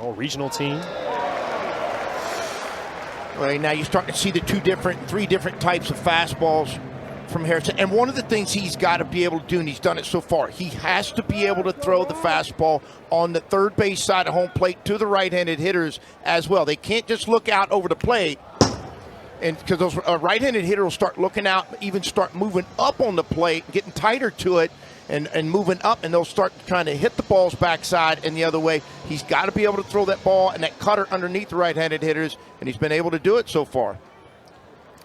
all regional team. Right now you're starting to see the three different types of fastballs from Harrison. And one of the things he's got to be able to do, and he's done it so far, he has to be able to throw the fastball on the third base side of home plate to the right-handed hitters as well. They can't just look out over the plate, and because those right-handed hitter will start looking out, even start moving up on the plate, getting tighter to it, and moving up, and they'll start trying to hit the ball's backside and the other way. He's got to be able to throw that ball and that cutter underneath the right-handed hitters, and he's been able to do it so far.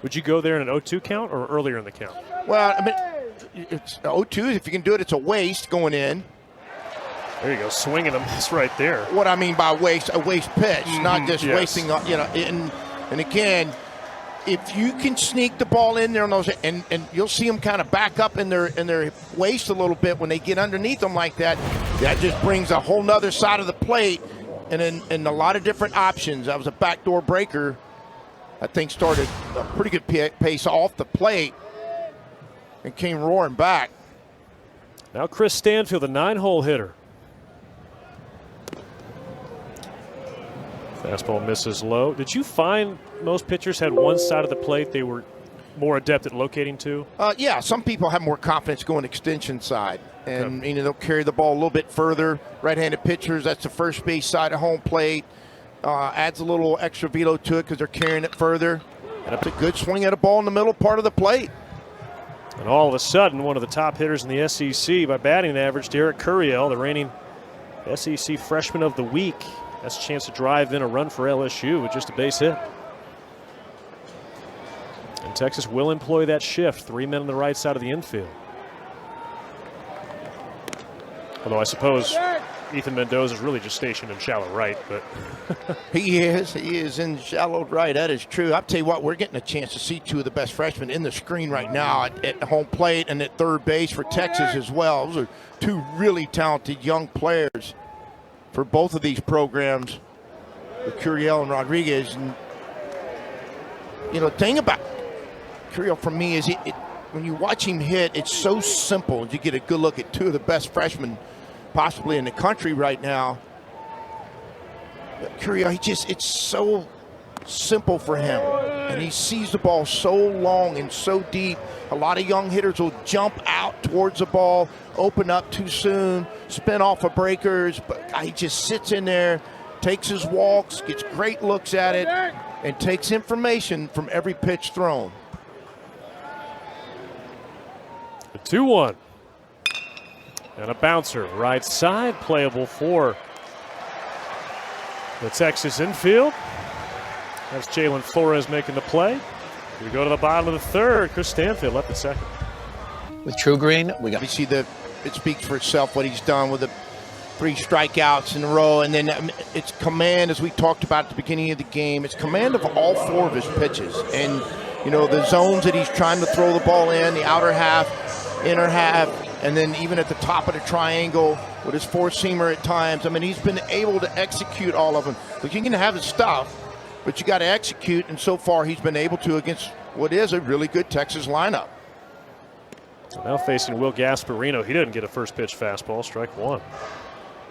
Would you go there in an 0-2 count or earlier in the count? Well, I mean, it's 0-2. If you can do it, it's a waste going in. There you go, swinging them. It's right there. What I mean by waste, a waste pitch, not just wasting. And again, if you can sneak the ball in there on those, and you'll see them kind of back up in their waist a little bit when they get underneath them like that. That just brings a whole nother side of the plate, and a lot of different options. That was a backdoor breaker. That thing started a pretty good pace off the plate and came roaring back. Now Chris Stanfield, the 9-hole hitter. Fastball misses low. Did you find most pitchers had one side of the plate they were more adept at locating to? Yeah, some people have more confidence going extension side. And they'll carry the ball a little bit further. Right-handed pitchers, that's the first base side of home plate. Adds a little extra velo to it because they're carrying it further. And it's a good swing at a ball in the middle part of the plate. And all of a sudden, one of the top hitters in the SEC by batting average, Derek Curiel, the reigning SEC Freshman of the Week, has a chance to drive in a run for LSU with just a base hit. And Texas will employ that shift. 3 men on the right side of the infield. Although I suppose Ethan Mendoza is really just stationed in shallow right, but he is in shallow right. That is true. I'll tell you what, we're getting a chance to see two of the best freshmen in the screen right now at home plate and at third base for Texas as well. Those are two really talented young players for both of these programs, with Curiel and Rodriguez. And the thing about Curiel for me is when you watch him hit, it's so simple. You get a good look at two of the best freshmen possibly in the country right now. Curiel, it's so simple for him. And he sees the ball so long and so deep. A lot of young hitters will jump out towards the ball, open up too soon, spin off of breakers, but he just sits in there, takes his walks, gets great looks at it, and takes information from every pitch thrown. The 2-1. And a bouncer, right side, playable for the Texas infield. That's Jalen Flores making the play. We go to the bottom of the third. Chris Stanfield left at second. With True Green, we see it speaks for itself what he's done with the 3 strikeouts in a row, and then it's command, as we talked about at the beginning of the game. It's command of all 4 of his pitches, and the zones that he's trying to throw the ball in, the outer half, inner half, and then even at the top of the triangle with his 4-seamer at times. I mean, he's been able to execute all of them. But you can have his stuff, but you got to execute, and so far he's been able to against what is a really good Texas lineup. So now facing Will Gasparino. He didn't get a first pitch fastball, strike 1.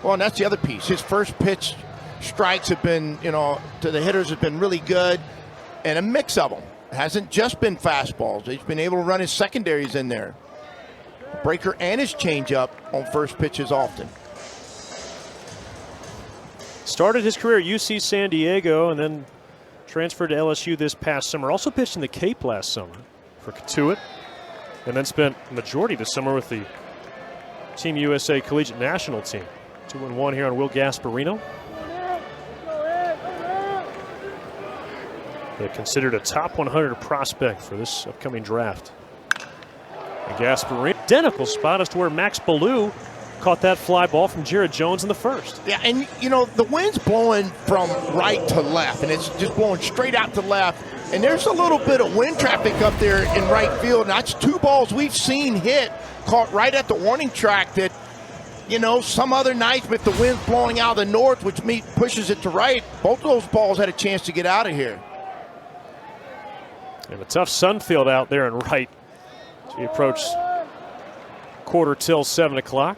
Well, and that's the other piece. His first pitch strikes have been, to the hitters have been really good, and a mix of them. It hasn't just been fastballs. He's been able to run his secondaries in there. Breaker and his changeup on first pitches often. Started his career at UC San Diego and then transferred to LSU this past summer. Also pitched in the Cape last summer for Katuitt, and then spent the majority of the summer with the Team USA Collegiate National Team. 2-1 here on Will Gasparino. They're considered a top 100 prospect for this upcoming draft. And Gasparino, identical spot as to where Max Ballou caught that fly ball from Jared Jones in the first. Yeah, and the wind's blowing from right to left, and it's just blowing straight out to left. And there's a little bit of wind traffic up there in right field. And that's 2 balls we've seen hit, caught right at the warning track that, some other nights with the wind blowing out of the north, which pushes it to right, both of those balls had a chance to get out of here. And a tough Sunfield out there in right. As we approach quarter till 7 o'clock.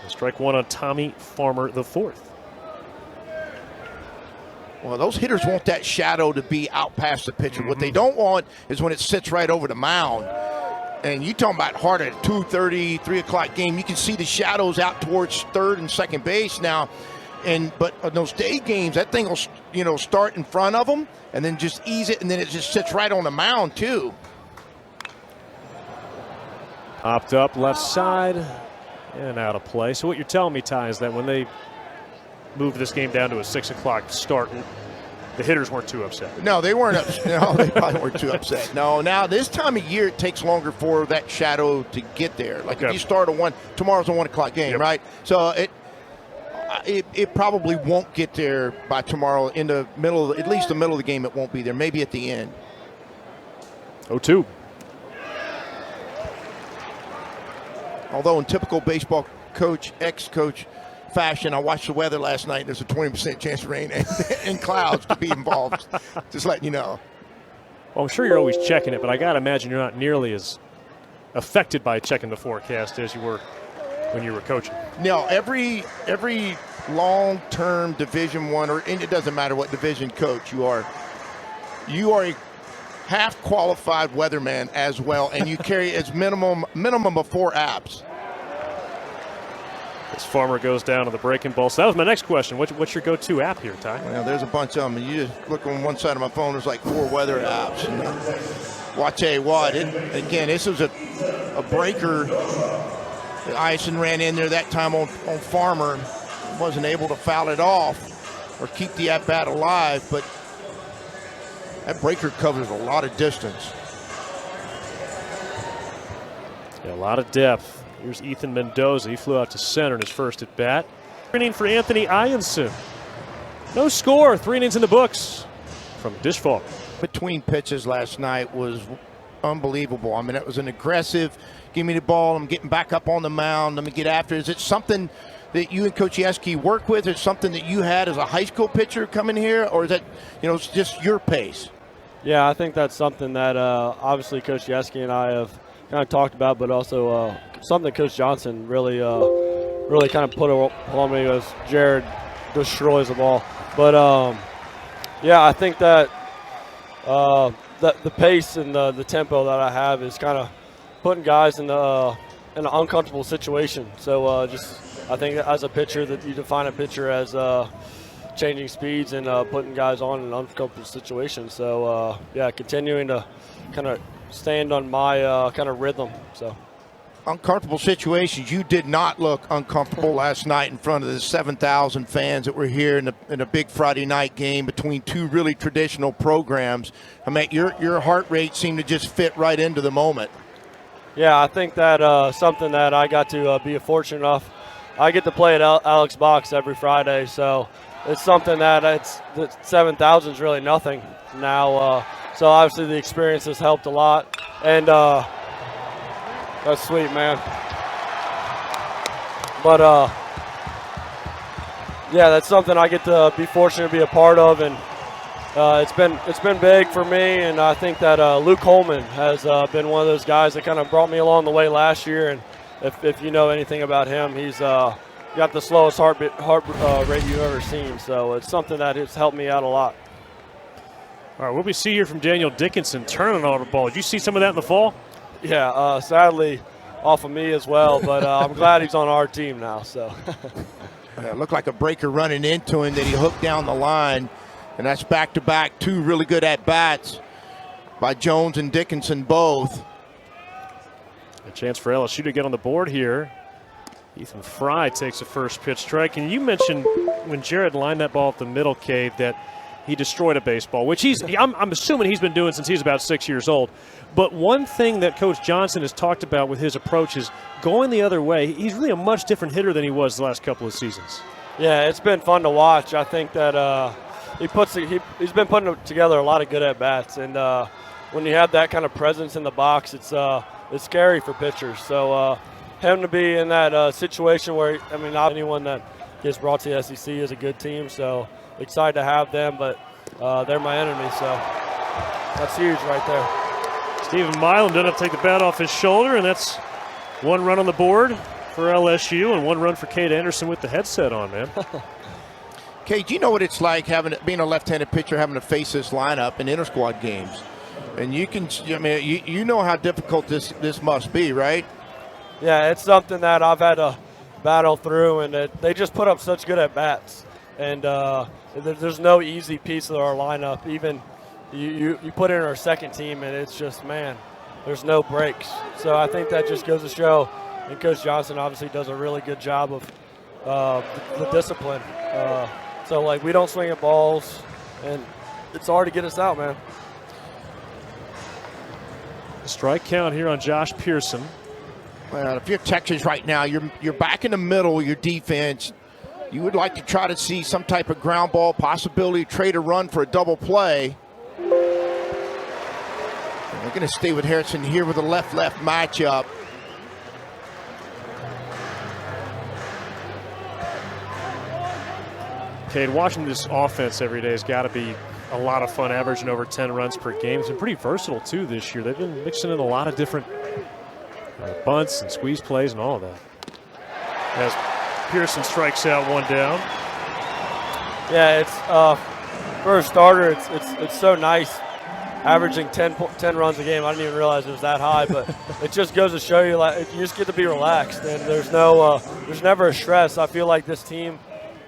Strike 1 on Tommy Farmer the 4th. Well, those hitters want that shadow to be out past the pitcher. What they don't want is when it sits right over the mound. And you talking about hard at a 2:30, 3 o'clock game, you can see the shadows out towards third and second base now. But on those day games, that thing will start in front of them and then just ease it, and then it just sits right on the mound too. Popped up left side and out of play. So what you're telling me, Ty, is that when they moved this game down to a 6 o'clock start, the hitters weren't too upset. No, they weren't upset. No, they probably weren't too upset. No, now this time of year, it takes longer for that shadow to get there. Like if you start tomorrow's a 1 o'clock game, right? So it probably won't get there by tomorrow in the middle, at least the middle of the game. It won't be there. Maybe at the end. 0-2. Although in typical baseball ex-coach fashion, I watched the weather last night. There's a 20% chance of rain and clouds to be involved. Just letting you know. Well, I'm sure you're always checking it, but I got to imagine you're not nearly as affected by checking the forecast as you were when you were coaching. No, every long-term Division I, and it doesn't matter what division coach you are a half-qualified weatherman as well, and you carry as minimum of 4 apps. This Farmer goes down to the breaking ball. So that was my next question. What's your go-to app here, Ty? Well, there's a bunch of them. You just look on one side of my phone, there's like 4 weather apps. And well, I tell you what, again, this was a breaker. Ison ran in there that time on Farmer. Wasn't able to foul it off or keep the at-bat alive, but that breaker covers a lot of distance. Yeah, a lot of depth. Here's Ethan Mendoza. He flew out to center in his first at bat. Inning for Anthony Ianson. No score. 3 innings in the books from Dishfall. Between pitches last night was unbelievable. I mean, it was an aggressive, give me the ball, I'm getting back up on the mound, let me get after it. Is it something that you and Coach Yeski work with? Is it something that you had as a high school pitcher coming here? Or is that, it's just your pace? Yeah, I think that's something that obviously Coach Yeski and I have kind of talked about, but also something that Coach Johnson really kind of put on me as Jared destroys the ball. But yeah, I think that the pace and the tempo that I have is kind of putting guys in an uncomfortable situation. So I think as a pitcher, that you define a pitcher as changing speeds and putting guys on in uncomfortable situations. So yeah, continuing to kind of stand on my kind of rhythm. So uncomfortable situations. You did not look uncomfortable last night in front of the 7,000 fans that were here in a big Friday night game between 2 really traditional programs. I mean, your heart rate seemed to just fit right into the moment. Yeah, I think that something that I got to be fortunate enough. I get to play at Alex Box every Friday, so it's something that 7,000 is really nothing now. So obviously the experience has helped a lot, and that's sweet, man. But yeah, that's something I get to be fortunate to be a part of, and it's been big for me. And I think that Luke Holman has been one of those guys that kind of brought me along the way last year. And if you know anything about him, he's got the slowest heart rate you've ever seen. So it's something that has helped me out a lot. All right, what we see here from Daniel Dickinson turning on the ball. Did you see some of that in the fall? Yeah, sadly off of me as well, but I'm glad he's on our team now. So it looked like a breaker running into him that he hooked down the line, and that's back-to-back 2 really good at-bats by Jones and Dickinson both. A chance for LSU to get on the board here. Ethan Fry takes a first pitch strike, and you mentioned when Jared lined that ball at the middle, Cade, that he destroyed a baseball, which I'm assuming he's been doing since he's about 6 years old. But one thing that Coach Johnson has talked about with his approach is going the other way. He's really a much different hitter than he was the last couple of seasons. Yeah, it's been fun to watch. I think that he's been putting together a lot of good at-bats. And when you have that kind of presence in the box, it's scary for pitchers. So him to be in that situation where, I mean, not anyone that gets brought to the SEC is a good team. So excited to have them, but they're my enemy. So that's huge right there. Stephen Milam doesn't have to take the bat off his shoulder, and that's 1 run on the board for LSU and 1 run for Cade Anderson with the headset on, man. Cage, you know what it's like being a left-handed pitcher, having to face this lineup in inter-squad games. And you know how difficult this must be, right? Yeah, it's something that I've had to battle through, and they just put up such good at-bats. And there's no easy piece of our lineup. Even you put in our second team, and it's just, man, there's no breaks. So I think that just goes to show, and Coach Johnson obviously does a really good job of the discipline. So, like, we don't swing at balls, and it's hard to get us out, man. Strike count here on Josh Pearson. Well, if you're Texas right now, you're back in the middle of your defense. You would like to try to see some type of ground ball, possibility, trade a run for a double play. And we're going to stay with Harrison here with a left-left matchup. Okay, watching this offense every day has got to be a lot of fun, averaging over 10 runs per game. It's been pretty versatile, too, this year. They've been mixing in a lot of different bunts and squeeze plays and all of that. As Pearson strikes out one down. Yeah, it's for a starter, it's so nice averaging 10 runs a game. I didn't even realize it was that high, but it just goes to show you, like, you just get to be relaxed, and there's never a stress. I feel like this team,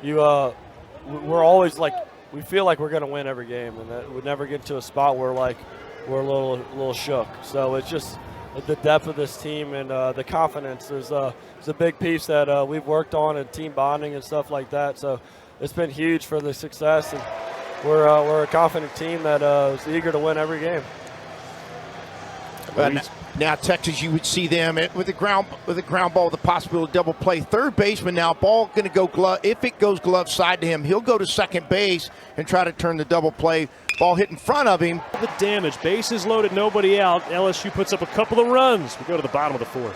we're always like, we feel like we're going to win every game, and that we never get to a spot where, like, we're a little shook. So it's just the depth of this team and the confidence is a big piece that we've worked on, and team bonding and stuff like that. So it's been huge for the success, and we're a confident team that is eager to win every game. Now Texas, you would see them with a ground ball, the possibility of double play. Third baseman now, ball going to go glove. If it goes glove side to him, he'll go to second base and try to turn the double play. Ball hit in front of him. The damage, bases loaded, nobody out. LSU puts up a couple of runs. We go to the bottom of the fourth.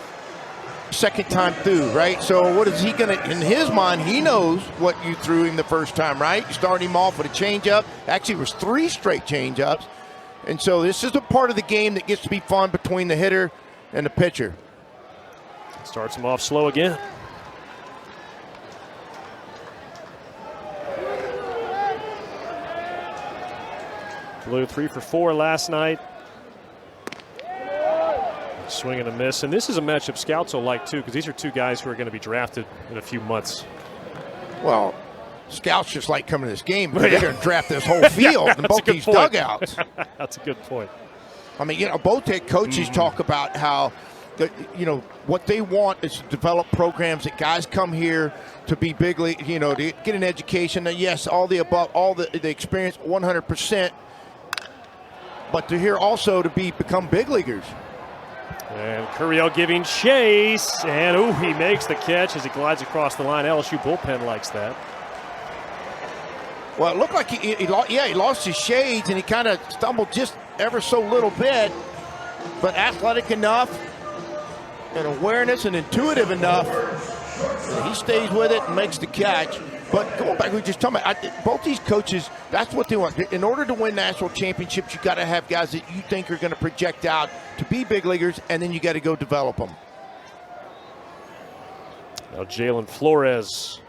Second time through, right? So what is he going to, in his mind, he knows what you threw him the first time, right? You started him off with a changeup. Actually, it was 3 straight changeups. And so this is a part of the game that gets to be fun between the hitter and the pitcher. Starts him off slow again. Blew 3 for 4 last night. Swing and a miss. And this is a matchup scouts will like, too, because these are two guys who are going to be drafted in a few months. Well, scouts just like coming to this game, but they're going to draft this whole field in both these dugouts. That's a good point. I mean, both head coaches talk about how, what they want is to develop programs that guys come here to be big league, to get an education. And yes, all the above, all the experience, 100%. But they're here also to become big leaguers. And Curiel giving chase, and he makes the catch as he glides across the line. LSU bullpen likes that. Well, it looked like he lost his shades, and he kind of stumbled just ever so little bit, but athletic enough and awareness and intuitive enough that he stays with it and makes the catch. But going back, we were just talking about, both these coaches, that's what they want. In order to win national championships, you got to have guys that you think are going to project out to be big leaguers, and then you got to go develop them. Now Jalen Flores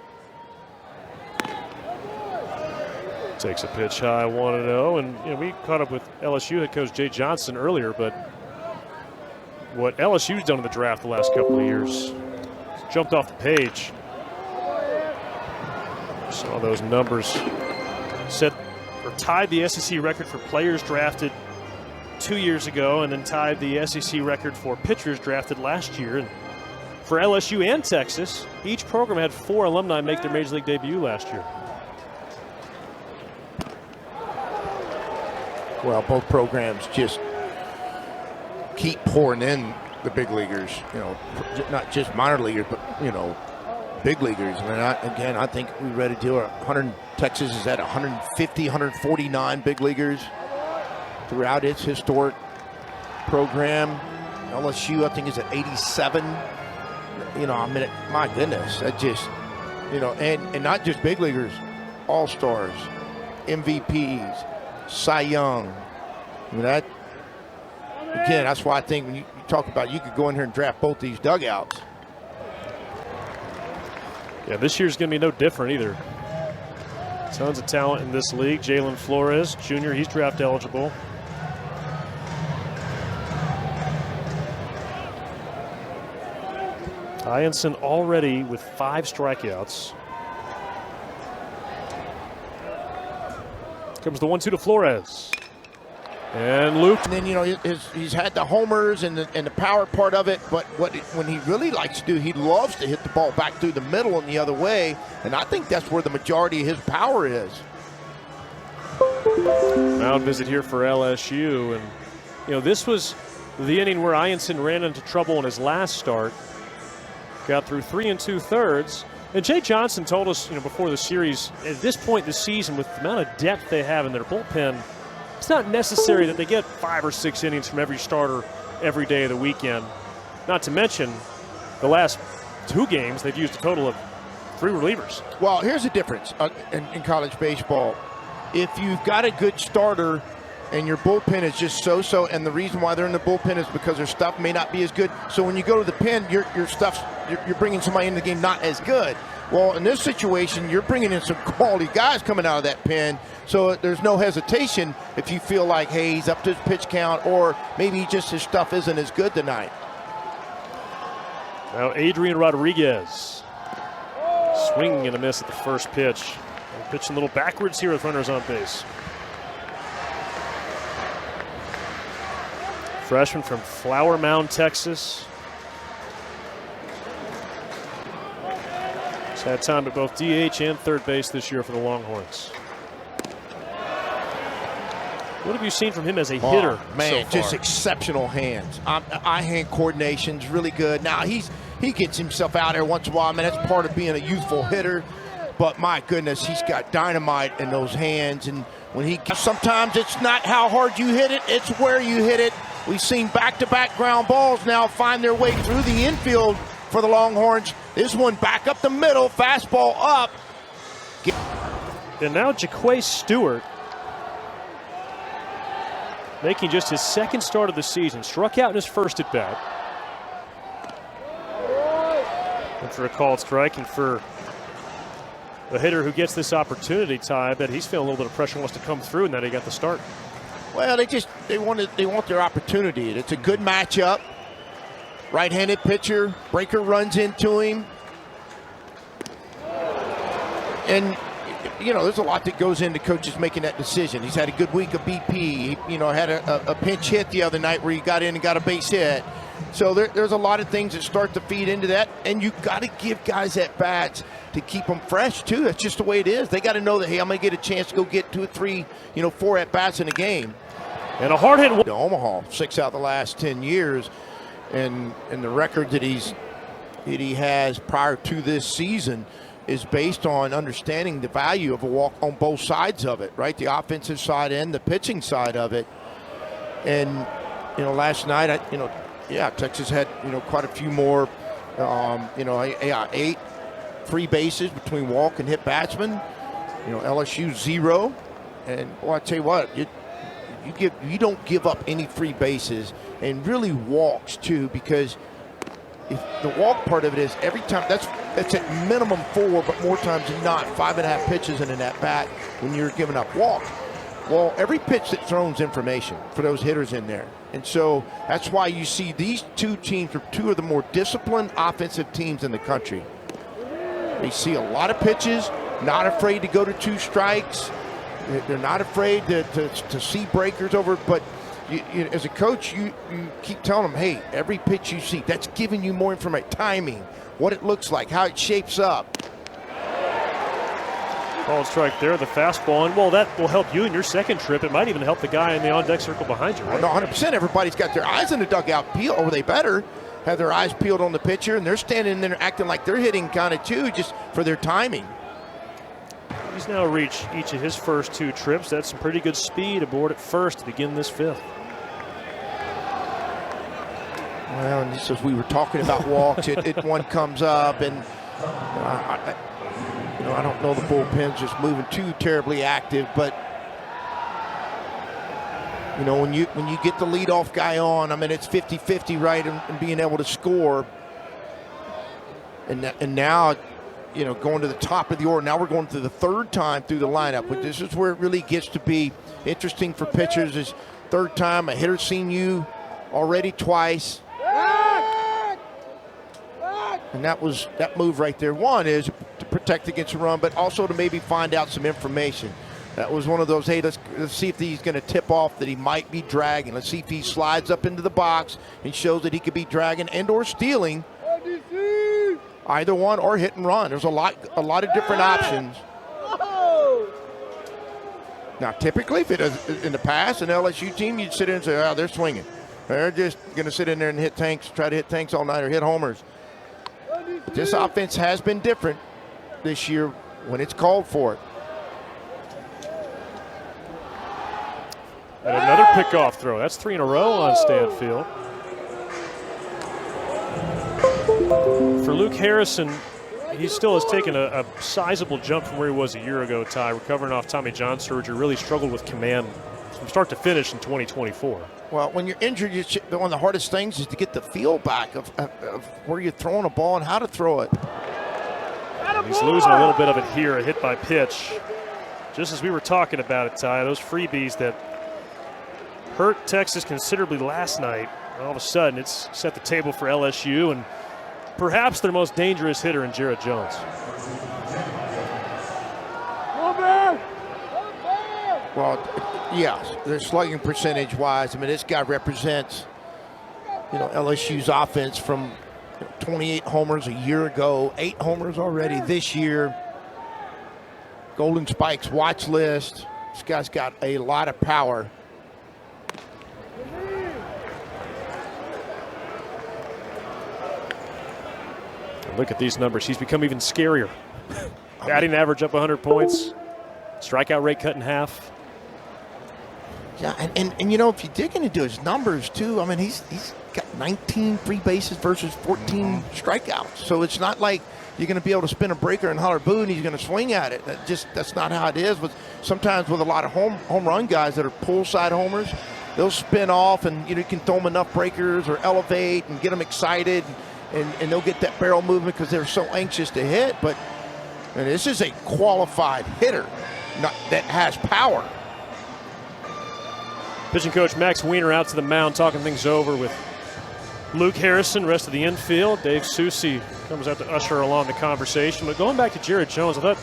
takes a pitch high, 1-0, and we caught up with LSU head coach Jay Johnson earlier, but what LSU's done in the draft the last couple of years, jumped off the page. Saw those numbers. Set or tied the SEC record for players drafted 2 years ago, and then tied the SEC record for pitchers drafted last year. And for LSU and Texas, each program had 4 alumni make their major league debut last year. Well, both programs just keep pouring in the big leaguers, not just minor leaguers, but, big leaguers. I mean, I think we read a deal. Texas is at 150, 149 big leaguers throughout its historic program. LSU, I think, is at 87. My goodness, that just, and not just big leaguers, all-stars, MVPs, Cy Young. I mean, that's why I think when you talk about, you could go in here and draft both these dugouts. Yeah, this year's going to be no different either. Tons of talent in this league. Jalen Flores, Jr., he's draft eligible. Ianson already with 5 strikeouts. Comes the 1-2 to Flores. And Luke. And then, you know, he's had the homers and the power part of it, but when he really likes to do, he loves to hit the ball back through the middle and the other way, and I think that's where the majority of his power is. Mound visit here for LSU, and you know, this was the inning where Ianson ran into trouble in his last start. Got through 3 2/3. And Jay Johnson told us, you know, before the series, at this point in the season, with the amount of depth they have in their bullpen, it's not necessary that they get 5 or 6 innings from every starter every day of the weekend. Not to mention, the last 2 games, they've used a total of 3 relievers. Well, here's the difference in college baseball. If you've got a good starter and your bullpen is just so-so, and the reason why they're in the bullpen is because their stuff may not be as good. So when you go to the pen, you're bringing somebody into the game not as good. Well, in this situation, you're bringing in some quality guys coming out of that pen, so there's no hesitation if you feel like, hey, he's up to his pitch count, or maybe just his stuff isn't as good tonight. Now Adrian Rodriguez. Swinging and a miss at the first pitch. Pitching a little backwards here with runners on base. Freshman from Flower Mound, Texas. He's had time at both DH and third base this year for the Longhorns. What have you seen from him as a hitter? Man, so just exceptional hands. Eye-hand coordination's really good. Now he gets himself out there once in a while. I mean, that's part of being a youthful hitter. But my goodness, he's got dynamite in those hands. And when sometimes it's not how hard you hit it, it's where you hit it. We've seen back-to-back ground balls now find their way through the infield for the Longhorns. This one back up the middle, fastball up. And now Jaquay Stewart, making just his second start of the season. Struck out in his first at bat. And for a called strike, and for a hitter who gets this opportunity, Ty, I bet he's feeling a little bit of pressure, wants to come through, and then he got the start. Well, they want their opportunity. It's a good matchup. Right-handed pitcher, breaker runs into him. And, you know, there's a lot that goes into coaches making that decision. He's had a good week of BP. He, you know, had a pinch hit the other night where he got in and got a base hit. So there's a lot of things that start to feed into that. And you've got to give guys at bats to keep them fresh, too. That's just the way it is. They got to know that, hey, I'm going to get a chance to go get 2 or 3, 4 at-bats in a game. And a hard hit. To Omaha, 6 out of the last 10 years. And the record that he has prior to this season is based on understanding the value of a walk on both sides of it, right? The offensive side and the pitching side of it. And, last night, Texas had, quite a few more, 8 free bases between walk and hit batsmen. LSU 0. And, well, I tell you what, you don't give up any free bases, and really walks too, because if the walk part of it is every time that's at minimum 4, but more times than not 5.5 pitches in an at bat when you're giving up walks. Well, every pitch that throws information for those hitters in there, and so that's why you see these 2 teams are 2 of the more disciplined offensive teams in the country. They see a lot of pitches, not afraid to go to 2 strikes. They're not afraid to see breakers over, but as a coach, you keep telling them, hey, every pitch you see, that's giving you more information, timing, what it looks like, how it shapes up. Called strike there, the fastball, and well, that will help you in your second trip. It might even help the guy in the on-deck circle behind you, right? No, 100%. Everybody's got their eyes in the dugout peeled, or they better have their eyes peeled on the pitcher, and they're standing there acting like they're hitting kind of too, just for their timing. He's now reached each of his first 2 trips. That's some pretty good speed aboard at first to begin this 5th. Well, and just as we were talking about walks, one comes up, and I don't know the bullpen's just moving too terribly active, but when you get the leadoff guy on, I mean, it's 50-50, right, and being able to score, and now going to the top of the order. Now we're going to the third time through the lineup. But this is where it really gets to be interesting for pitchers. Is third time a hitter's seen you already twice. And that move right there. One is to protect against a run, but also to maybe find out some information. That was one of those, hey, let's see if he's going to tip off that he might be dragging. Let's see if he slides up into the box and shows that he could be dragging and or stealing. Either one, or hit and run. There's a lot of different options. Now, typically, if it is in the past, an LSU team, you'd sit in and say, oh, they're swinging. They're just going to sit in there and hit tanks, try to hit tanks all night or hit homers. But this offense has been different this year when it's called for it. And another pickoff throw. That's 3 in a row on Stanfield. For Luke Harrison, he still has taken a sizable jump from where he was a year ago, Ty, recovering off Tommy John surgery. Really struggled with command from start to finish in 2024. Well, when you're injured, one of the hardest things is to get the feel back of where you're throwing a ball and how to throw it. And he's losing a little bit of it here, a hit by pitch. Just as we were talking about it, Ty, those freebies that hurt Texas considerably last night, all of a sudden it's set the table for LSU and perhaps their most dangerous hitter in Jared Jones. Well, yeah, their slugging percentage-wise, I mean, this guy represents, LSU's offense from 28 homers a year ago, 8 homers already this year. Golden Spikes watch list. This guy's got a lot of power. Look at these numbers. He's become even scarier. Batting average up 100 points. Strikeout rate cut in half. Yeah, and if you dig into his numbers too, I mean, he's got 19 free bases versus 14 strikeouts. So it's not like you're going to be able to spin a breaker and holler boo and he's going to swing at it. That's not how it is. Sometimes with a lot of home run guys that are pull side homers, they'll spin off and you can throw them enough breakers or elevate and get them excited. And they'll get that barrel movement because they're so anxious to hit. But this is a qualified hitter that has power. Pitching coach Max Weiner out to the mound talking things over with Luke Harrison, rest of the infield. Dave Soucy comes out to usher along the conversation. But going back to Jared Jones, I thought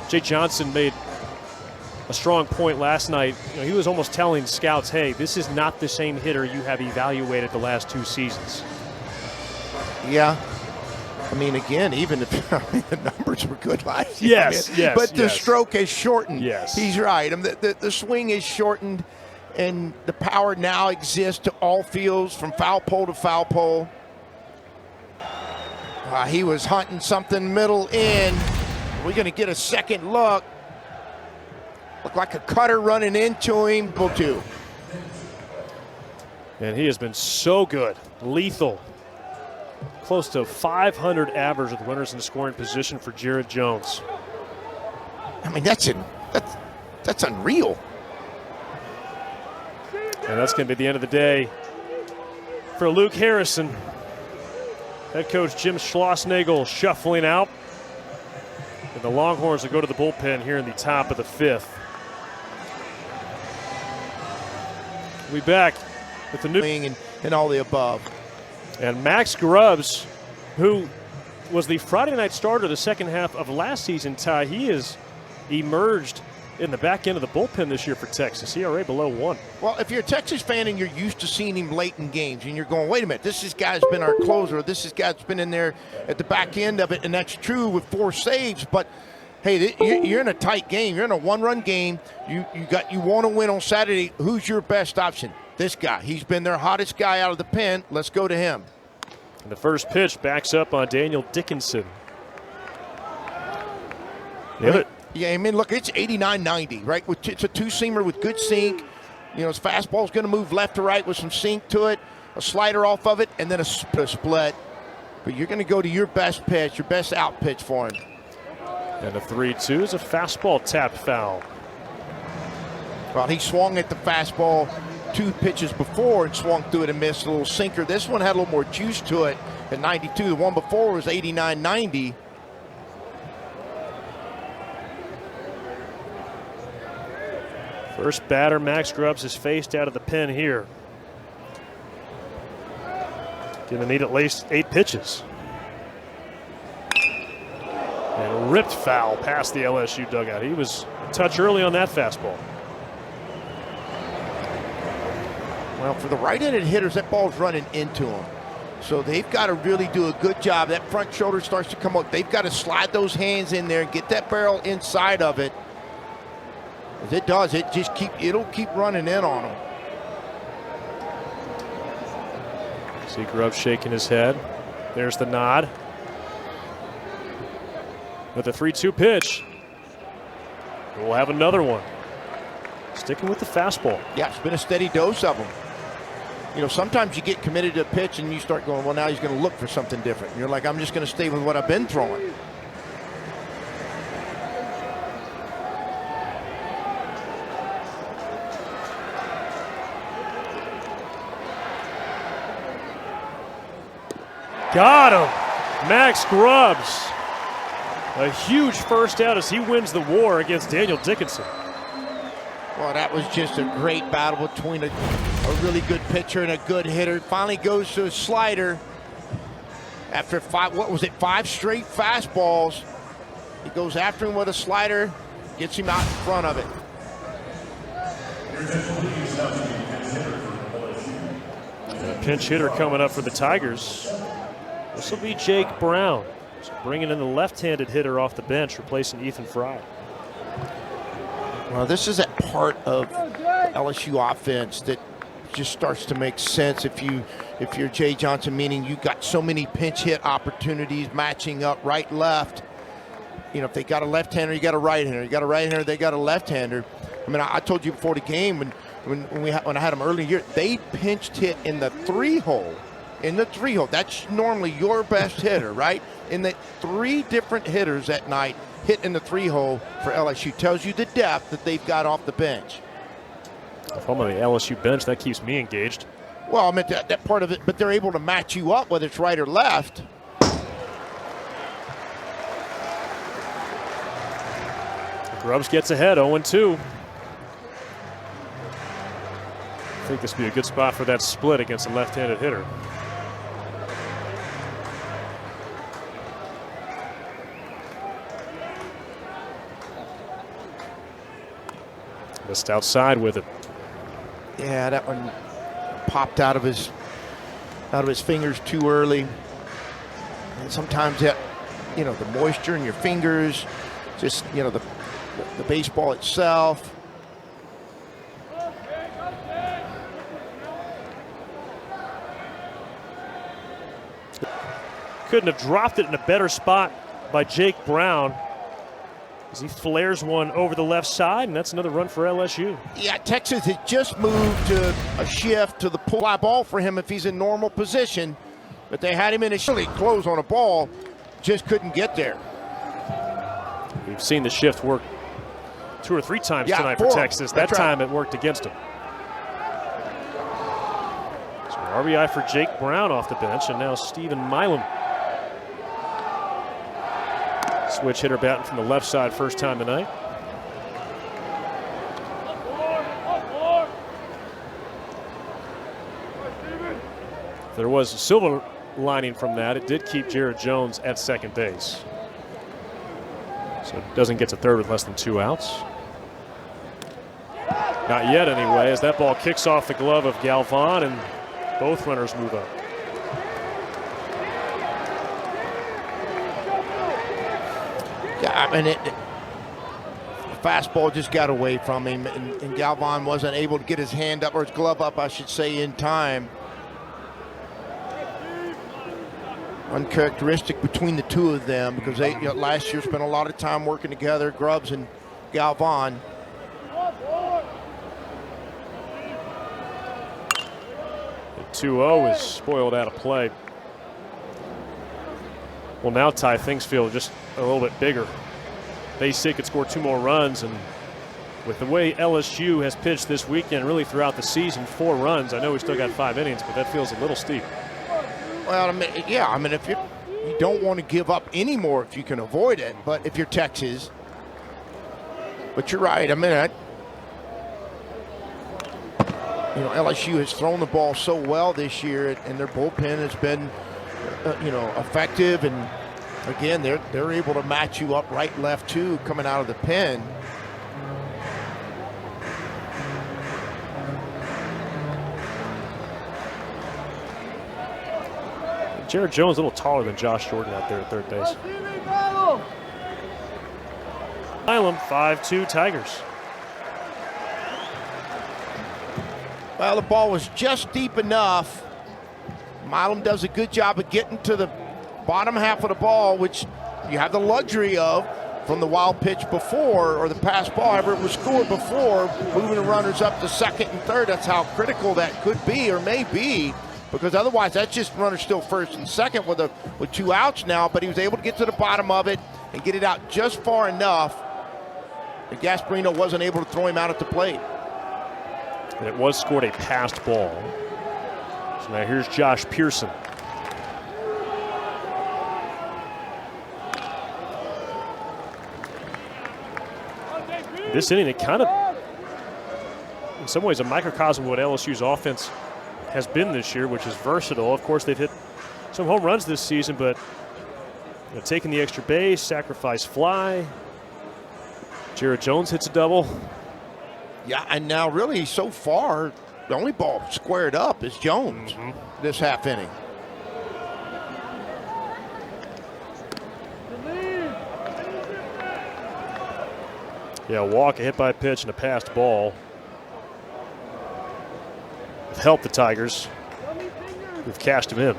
Jay Johnson made a strong point last night. He was almost telling scouts, hey, this is not the same hitter you have evaluated the last 2 seasons. Yeah. I mean, again, even if the numbers were good last year. Yes, yes. But the stroke has shortened. Yes. He's right. I mean, the swing is shortened, and the power now exists to all fields from foul pole to foul pole. He was hunting something middle in. We're going to get a second look. Looked like a cutter running into him. Ball 2. And he has been so good. Lethal. Close to 500 average with runners in scoring position for Jared Jones. I mean, that's unreal. And that's going to be the end of the day for Luke Harrison. Head coach Jim Schlossnagle shuffling out. And the Longhorns will go to the bullpen here in the top of the 5th. We'll be back with the new and all the above. And Max Grubbs, who was the Friday night starter the second half of last season, Ty, he has emerged in the back end of the bullpen this year for Texas. ERA below 1. Well, if you're a Texas fan and you're used to seeing him late in games and you're going, wait a minute, this guy's been our closer, this guy's been in there at the back end of it, and that's true with 4 saves, but hey, you're in a tight game. You're in a 1-run game. You want to win on Saturday. Who's your best option? This guy. He's been their hottest guy out of the pen. Let's go to him. And the first pitch backs up on Daniel Dickinson. Yeah, I mean, look, it's 89-90, right? It's a 2-seamer with good sink. His fastball's going to move left to right with some sink to it, a slider off of it, and then a split. But you're going to go to your best pitch, your best out pitch for him. And the 3-2 is a fastball tapped foul. Well, he swung at the fastball 2 pitches before and swung through it and missed a little sinker. This one had a little more juice to it at 92. The one before was 89-90. First batter Max Grubbs is faced out of the pen here. Going to need at least 8 pitches. And ripped foul past the LSU dugout. He was a touch early on that fastball. Well, for the right-handed hitters, that ball's running into them. So they've got to really do a good job. That front shoulder starts to come up. They've got to slide those hands in there and get that barrel inside of it. As it does, it'll keep running in on them. See Grubbs shaking his head. There's the nod. With the 3-2 pitch. We'll have another one. Sticking with the fastball. Yeah, it's been a steady dose of them. You know, sometimes you get committed to a pitch and you start going, well, now he's going to look for something different. And you're like, I'm just going to stay with what I've been throwing. Got him. Max Grubbs. A huge first out as he wins the war against Daniel Dickinson. Well, that was just a great battle between a really good pitcher and a good hitter. Finally goes to a slider after 5 straight fastballs. He goes after him with a slider, gets him out in front of it. A pinch hitter coming up for the Tigers. This will be Jake Brown. So bringing in the left-handed hitter off the bench, replacing Ethan Fry. Well, this is that part of LSU offense that just starts to make sense if you're Jay Johnson, meaning you got so many pinch hit opportunities matching up right, left. You know, if they got a left-hander, you got a right-hander. You got a right-hander, they got a left-hander. I mean, I told you before the game when I had them early in the year, they pinched hit in the 3-hole. In the 3-hole, that's normally your best hitter, right? In the 3 different hitters that night hit in the 3-hole for LSU. Tells you the depth that they've got off the bench. If I'm on the LSU bench, that keeps me engaged. Well, I meant that part of it, but they're able to match you up whether it's right or left. Grubbs gets ahead, 0-2. I think this would be a good spot for that split against a left-handed hitter. Missed outside with it. Yeah, that one popped out of his fingers too early. And sometimes that, you know, the moisture in your fingers, just, you know, the baseball itself. Couldn't have dropped it in a better spot by Jake Brown as he flares one over the left side, and that's another run for LSU. Yeah, Texas has just moved to a shift to the pull-fly ball for him if he's in normal position, but they had him in a really close on a ball, just couldn't get there. We've seen the shift work 2 or 3 times tonight for Texas. That time it worked against him. So RBI for Jake Brown off the bench, and now Stephen Milam. Switch hitter batting from the left side first time tonight. There was a silver lining from that. It did keep Jared Jones at second base. So it doesn't get to third with less than 2 outs. Not yet anyway, as that ball kicks off the glove of Galvan and both runners move up. Yeah, I mean, the fastball just got away from him, and Galvan wasn't able to get his hand up, or his glove up, I should say, in time. Uncharacteristic between the two of them because they, you know, last year spent a lot of time working together, Grubbs and Galvan. The 2-0 is spoiled out of play. Well, now, Ty, things feel just a little bit bigger. Base hit could score 2 more runs, and with the way LSU has pitched this weekend, really throughout the season, 4 runs. I know we still got 5 innings, but that feels a little steep. Well, I mean, yeah, I mean, if you don't want to give up any more if you can avoid it, but if you're Texas, but you're right. I mean, you know, LSU has thrown the ball so well this year, and their bullpen has been, you know, effective. And again, they're able to match you up right, left, too, coming out of the pen. Jared Jones a little taller than Josh Jordan out there at third base. Milam, 5-2 Tigers. Well, the ball was just deep enough. Milam does a good job of getting to the bottom half of the ball, which you have the luxury of from the wild pitch before, or the pass ball, however it was scored before, moving the runners up to second and third. That's how critical that could be or may be, because otherwise that's just runners still first and second with 2 outs now. But he was able to get to the bottom of it and get it out just far enough that Gasparino wasn't able to throw him out at the plate. And it was scored a passed ball. So now here's Josh Pearson. This inning, it kind of, in some ways, a microcosm of what LSU's offense has been this year, which is versatile. Of course, they've hit some home runs this season, but you know, taking the extra base, sacrifice fly. Jared Jones hits a double. Yeah, and now really so far, the only ball squared up is Jones this half inning. Yeah, a walk, a hit by pitch, and a passed ball have helped the Tigers, who've cashed him in.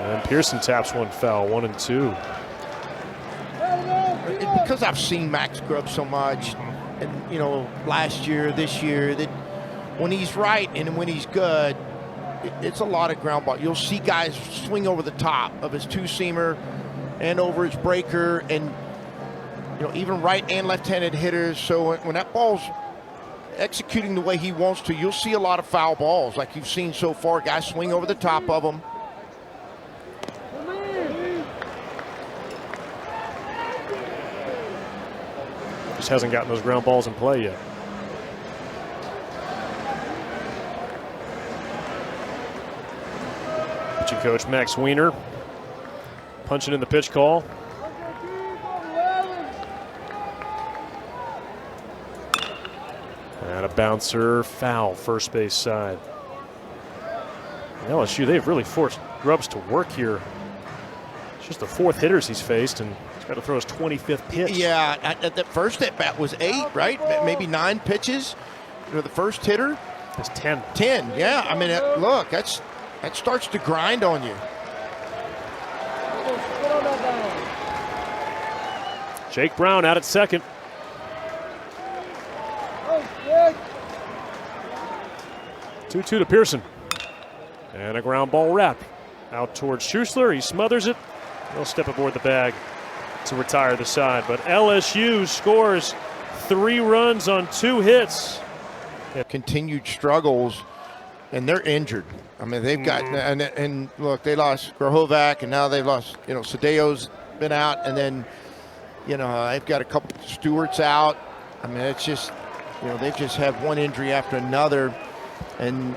And Pearson taps one foul, 1-2. Because I've seen Max Grubb so much, and you know, last year, this year, that when he's right and when he's good, it's a lot of ground ball. You'll see guys swing over the top of his two-seamer and over his breaker, and you know, even right and left-handed hitters. So when that ball's executing the way he wants to, you'll see a lot of foul balls like you've seen so far. Guys swing over the top of them. Just hasn't gotten those ground balls in play yet. Pitching coach Max Weiner punching in the pitch call. And a bouncer, foul, first base side. LSU, they've really forced Grubbs to work here. It's just the 4th hitters he's faced, and he's got to throw his 25th pitch. Yeah, at the first at bat was 8, right? Maybe 9 pitches. You know, the first hitter. It's 10. 10, yeah. I mean, look, that starts to grind on you. Jake Brown out at second. Two to Pearson. And a ground ball wrap out towards Schuessler. He smothers it. He'll step aboard the bag to retire the side. But LSU scores 3 runs on 2 hits. Continued struggles, and they're injured. I mean, they've got, and look, they lost Grahovac, and now they've lost, you know, Cedeo's been out, and then, you know, they've got a couple Stewart's out. I mean, it's just, you know, they've just had one injury after another, and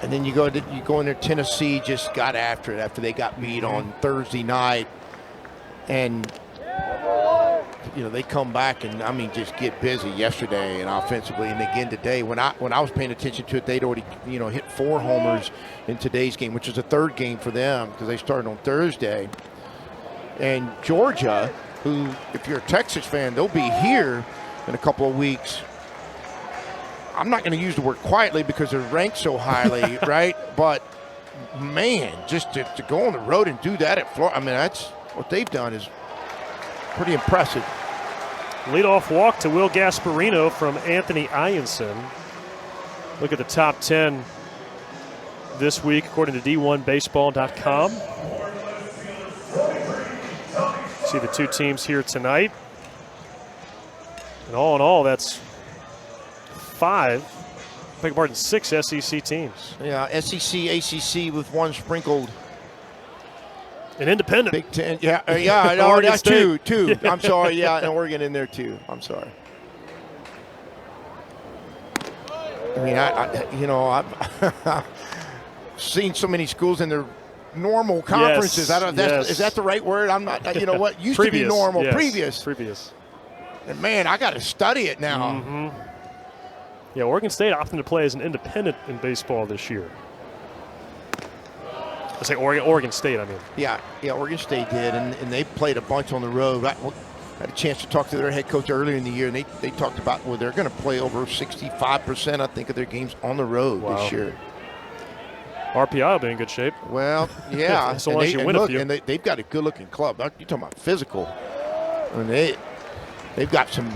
then you go into Tennessee, just got after it after they got beat on Thursday night, and you know, they come back and, I mean, just get busy yesterday and offensively, and again today. When I was paying attention to it, they'd already, you know, hit 4 homers in today's game, which is a 3rd game for them because they started on Thursday. And Georgia, who, if you're a Texas fan, they'll be here in a couple of weeks. I'm not going to use the word quietly because they're ranked so highly, right? But man, just to go on the road and do that at Florida, I mean, that's what they've done is pretty impressive. Leadoff walk to Will Gasparino from Anthony Ianson. Look at the top 10 this week according to D1Baseball.com. See the 2 teams here tonight. And all in all, that's 6 SEC teams. Yeah, SEC, ACC with 1 sprinkled An independent. Big Ten. Yeah, I know. Oregon That's State. two. Yeah. I'm sorry. Yeah, and Oregon in there too. I'm sorry. I mean, I've seen so many schools in their normal conferences. Yes, is that the right word? I'm not. You know what used Previous, to be normal. yes, Previous. And man, I got to study it now. Mm-hmm. Yeah, Oregon State opting to play as an independent in baseball this year. I say Oregon State, I mean. Yeah, Oregon State did, and they played a bunch on the road. I had a chance to talk to their head coach earlier in the year, and they talked about, well, they're going to play over 65%, I think, of their games on the road this year. RPI will be in good shape. Well, yeah. So long as you win a few. And they've got a good-looking club. You're talking about physical. I mean, they've got some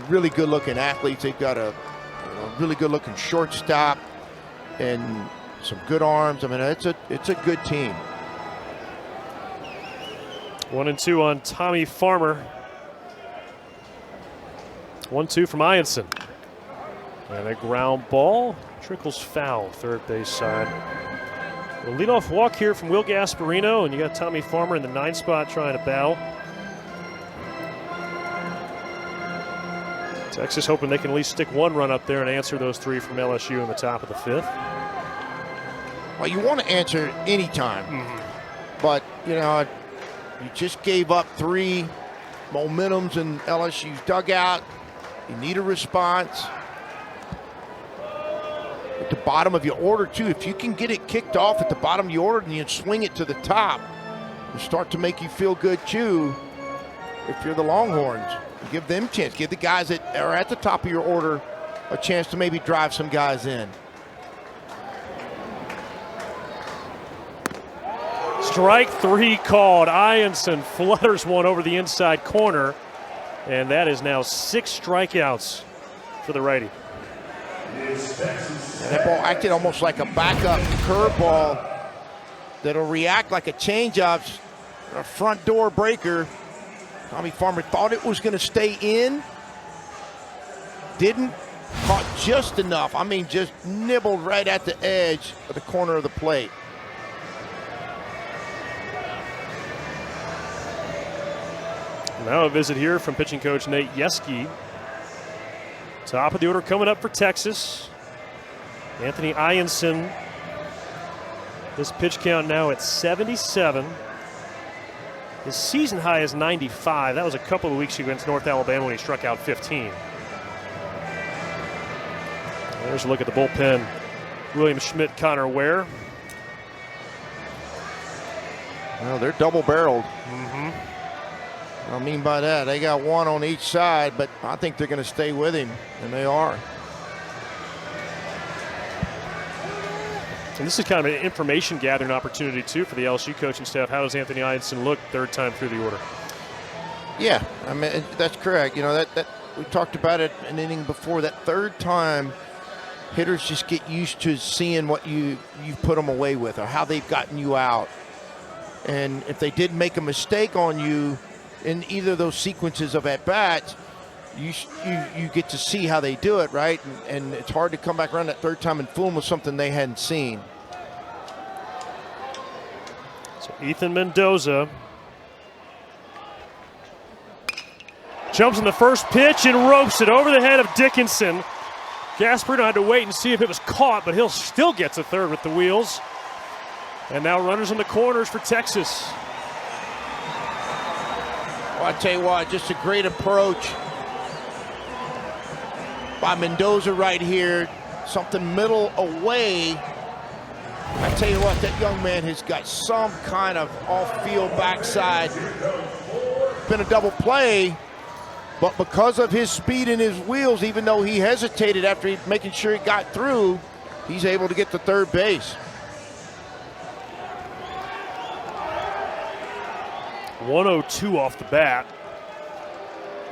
really good-looking athletes. They've got a really good-looking shortstop and some good arms. I mean, it's a good team. 1-2 on Tommy Farmer. 1-2 from Ianson. And a ground ball. Trickles foul, third base side. A leadoff walk here from Will Gasparino, and you got Tommy Farmer in the 9 spot trying to battle. Texas hoping they can at least stick 1 run up there and answer those 3 from LSU in the top of the 5th. Well, you want to answer anytime, but you just gave up 3 momentums in LSU's dugout. You need a response. At the bottom of your order, too, if you can get it kicked off at the bottom of your order and you swing it to the top, it'll start to make you feel good, too, if you're the Longhorns. You give them a chance. Give the guys that are at the top of your order a chance to maybe drive some guys in. Strike 3 called. Ianson flutters one over the inside corner, and that is now 6 strikeouts for the righty. And that ball acted almost like a backup curveball that'll react like a changeup, a front door breaker. Tommy Farmer thought it was going to stay in. Didn't. Caught just enough. I mean, just nibbled right at the edge of the corner of the plate. Now a visit here from pitching coach Nate Yeski. Top of the order coming up for Texas. Anthony Ianson. This pitch count now at 77. His season high is 95. That was a couple of weeks ago against North Alabama when he struck out 15. There's a look at the bullpen. William Schmidt, Connor Ware. Well, they're double-barreled. I mean by that, they got 1 on each side, but I think they're going to stay with him, and they are. And this is kind of an information gathering opportunity, too, for the LSU coaching staff. How does Anthony Ianson look 3rd time through the order? Yeah, I mean, that's correct. You know, that we talked about it an inning before. That 3rd time, hitters just get used to seeing what you put them away with or how they've gotten you out. And if they did make a mistake on you in either of those sequences of at-bats, you get to see how they do it, right? And it's hard to come back around that 3rd time and fool them with something they hadn't seen. So Ethan Mendoza jumps in the first pitch and ropes it over the head of Dickinson. Gasparino had to wait and see if it was caught, but he'll still get to 3rd with the wheels. And now runners in the corners for Texas. Well, I tell you what, just a great approach by Mendoza right here. Something middle away. I tell you what, that young man has got some kind of off-field backside. Been a double play, but because of his speed and his wheels, even though he hesitated after making sure he got through, he's able to get to 3rd base. 102 off the bat.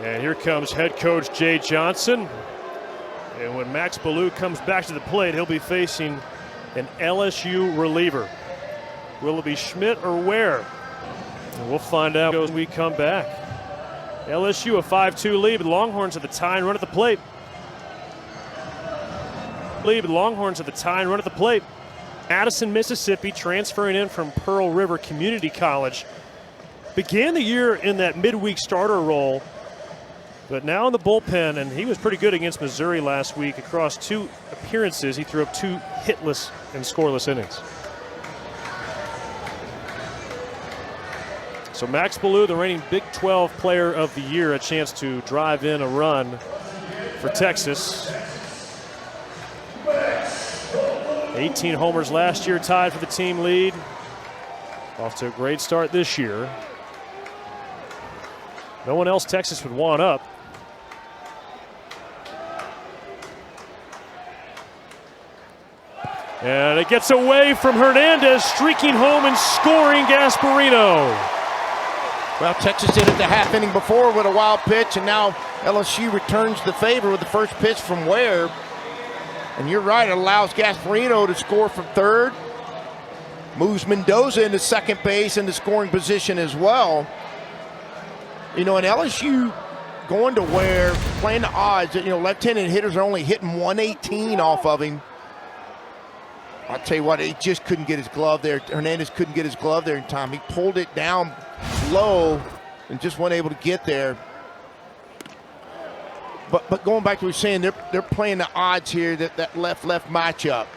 And here comes head coach Jay Johnson. And when Max Ballou comes back to the plate, he'll be facing an LSU reliever. Will it be Schmidt or Ware? And we'll find out as we come back. LSU a 5-2 lead, but Longhorns at the tying run at the plate. Longhorns at the tying run at the plate. Addison, Mississippi, transferring in from Pearl River Community College. Began the year in that midweek starter role, but now in the bullpen, and he was pretty good against Missouri last week. Across 2 appearances, he threw up 2 hitless and scoreless innings. So Max Ballou, the reigning Big 12 Player of the Year, a chance to drive in a run for Texas. 18 homers last year, tied for the team lead. Off to a great start this year. No one else Texas would want up. And it gets away from Hernandez, streaking home and scoring Gasparino. Well, Texas did it the half inning before with a wild pitch, and now LSU returns the favor with the first pitch from Ware. And you're right, it allows Gasparino to score from third. Moves Mendoza into second base in the scoring position as well. You know, and LSU going to Ware, playing the odds, you know, left-handed hitters are only hitting 118 off of him. I'll tell you what, he just couldn't get his glove there. Hernandez couldn't get his glove there in time. He pulled it down low and just wasn't able to get there. But going back to what we were saying, they're playing the odds here, that left-left matchup.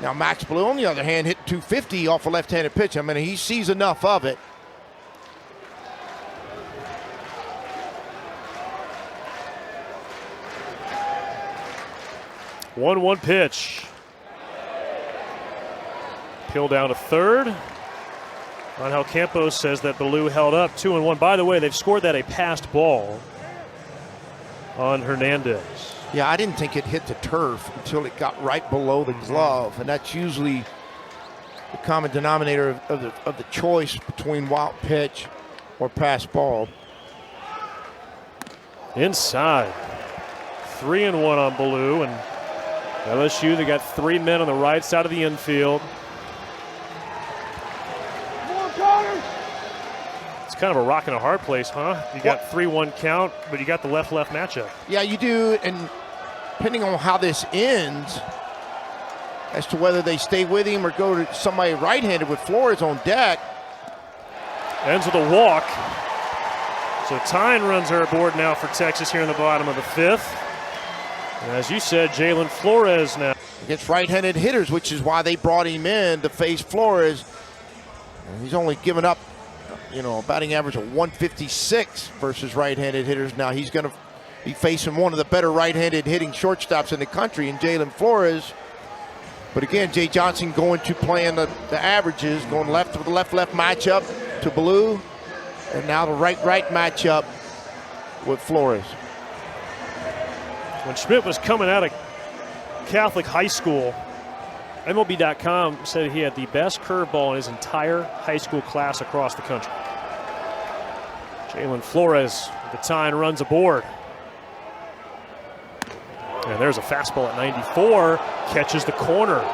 Now Max Ballou, on the other hand, hit 250 off a left-handed pitch. I mean, he sees enough of it. One pitch. Peel down to third. Angel Campos says that Ballou held up 2-1. By the way, they've scored that a passed ball on Hernandez. Yeah, I didn't think it hit the turf until it got right below the glove, and that's usually the common denominator of the choice between wild pitch or pass ball. Inside. 3-1 on Ballou, and LSU, they got 3 men on the right side of the infield. It's kind of a rock and a hard place, huh? You got 3-1 count, but you got the left-left matchup. Yeah, you do, and depending on how this ends, as to whether they stay with him or go to somebody right-handed with Flores on deck. Ends with a walk. So tying runs are aboard now for Texas here in the bottom of the 5th. And as you said, Jalen Flores now. Against right-handed hitters, which is why they brought him in to face Flores. And he's only given up, you know, a batting average of 156 versus right-handed hitters. Now he's going to be facing one of the better right-handed hitting shortstops in the country in Jalen Flores. But again, Jay Johnson going to playing the averages, going left with the left-left matchup to Ballou, and now the right-right matchup with Flores. When Schmidt was coming out of Catholic high school, MLB.com said he had the best curveball in his entire high school class across the country. Jalen Flores, the tying runs aboard. And there's a fastball at 94, catches the corner.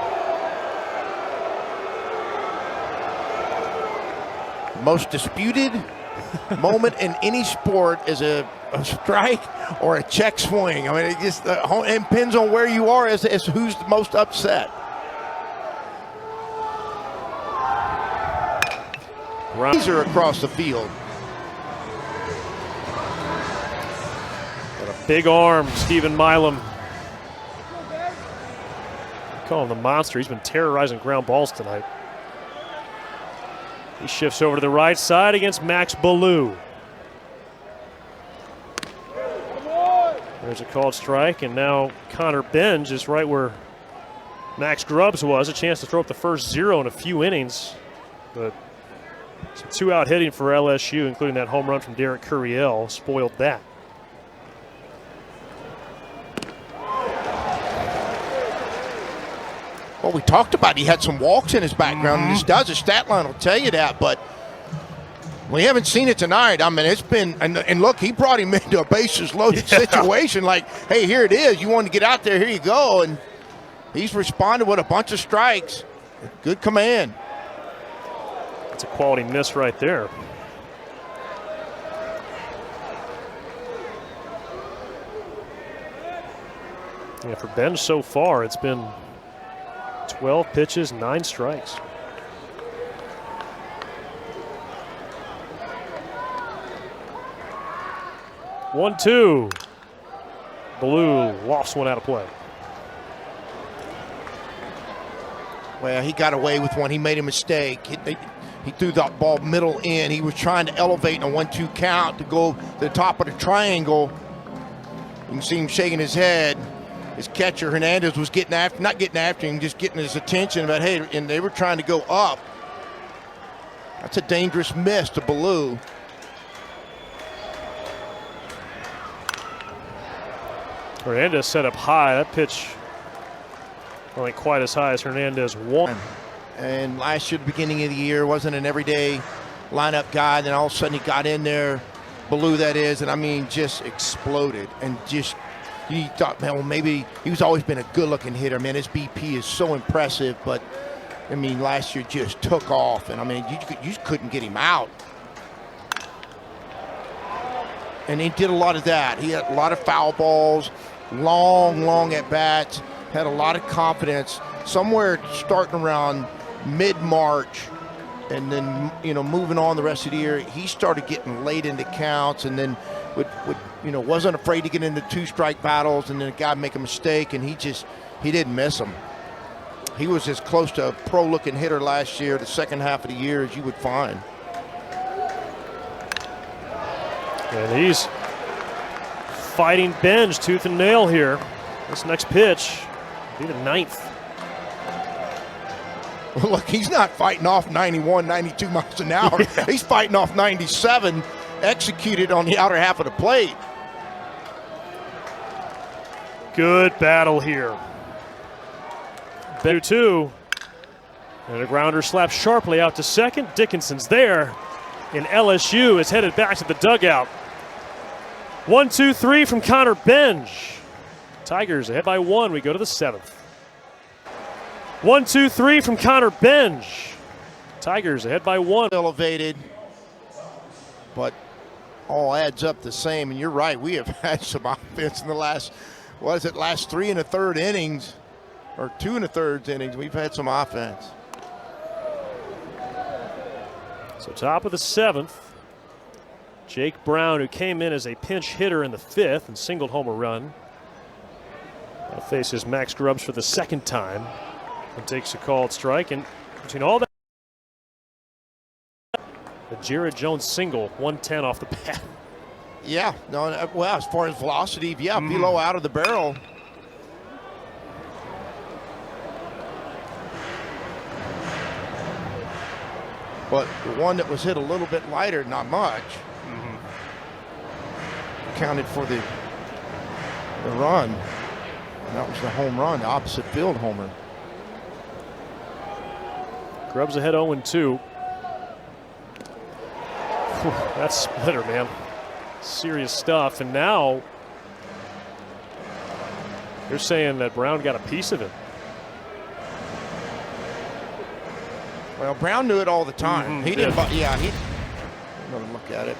Most disputed moment in any sport is a strike or a check swing. I mean, it just it depends on where you are as who's the most upset. Razor across the field. Got a big arm, Stephen Milam. Call him the monster. He's been terrorizing ground balls tonight. He shifts over to the right side against Max Ballou. There's a called strike, and now Connor Benj is right where Max Grubbs was. A chance to throw up the first 0 in a few innings. But some 2-out hitting for LSU, including that home run from Derek Curiel, spoiled that. Well, we talked about he had some walks in his background, and this does. His stat line will tell you that, but we haven't seen it tonight. I mean, it's been, and look, he brought him into a bases-loaded situation. Like, hey, here it is. You want to get out there, here you go. And he's responded with a bunch of strikes. Good command. That's a quality miss right there. Yeah, for Benj so far, it's been 12 pitches, 9 strikes. One, two. Blue lofts one out of play. Well, he got away with one. He made a mistake. He threw that ball middle in. He was trying to elevate in a 1-2 count to go to the top of the triangle. You can see him shaking his head. His catcher, Hernandez, was not getting after him, just getting his attention about, hey, and they were trying to go up. That's a dangerous miss to Blue. Hernandez set up high. That pitch wasn't quite as high as Hernandez wanted. And last year, the beginning of the year, wasn't an everyday lineup guy. Then all of a sudden he got in there, Blue that is, and I mean just exploded. And just, you thought, man, well, maybe he's always been a good-looking hitter. Man, his BP is so impressive, but I mean, last year just took off, and I mean, you just couldn't get him out. And he did a lot of that. He had a lot of foul balls, long at-bats, had a lot of confidence. Somewhere starting around mid-March, and then, you know, moving on the rest of the year, he started getting late into counts, and then wasn't afraid to get into 2-strike battles, and then a guy make a mistake, and he didn't miss him. He was as close to a pro-looking hitter last year, the second half of the year, as you would find. And he's fighting Benj tooth and nail here. This next pitch will be the 9th. Look, he's not fighting off 91, 92 miles an hour. Yeah. He's fighting off 97, executed on the outer half of the plate. Good battle here. 2-2. And a grounder slapped sharply out to second. Dickinson's there. And LSU is headed back to the dugout. 1-2-3 from Connor Benj. Tigers ahead by 1. We go to the 7th. 1-2-3 from Connor Benj. Tigers ahead by 1. Elevated, but all adds up the same. And you're right, we have had some offense in the last 3 1/3 innings, or 2 1/3 innings. We've had some offense. So top of the 7th, Jake Brown, who came in as a pinch hitter in the 5th and singled home a run, now faces Max Grubbs for the 2nd time and takes a called strike. And between all that, the Jared Jones single, 110 off the bat. Yeah, no, well, as far as velocity, yeah, below out of the barrel. But the one that was hit a little bit lighter, not much, counted for the run. And that was the home run, the opposite field homer. Grubbs ahead 0-2. That's splitter, man. Serious stuff. And now they're saying that Brown got a piece of it. Well, Brown knew it all the time. He didn't. Yeah, he. I'm gonna look at it.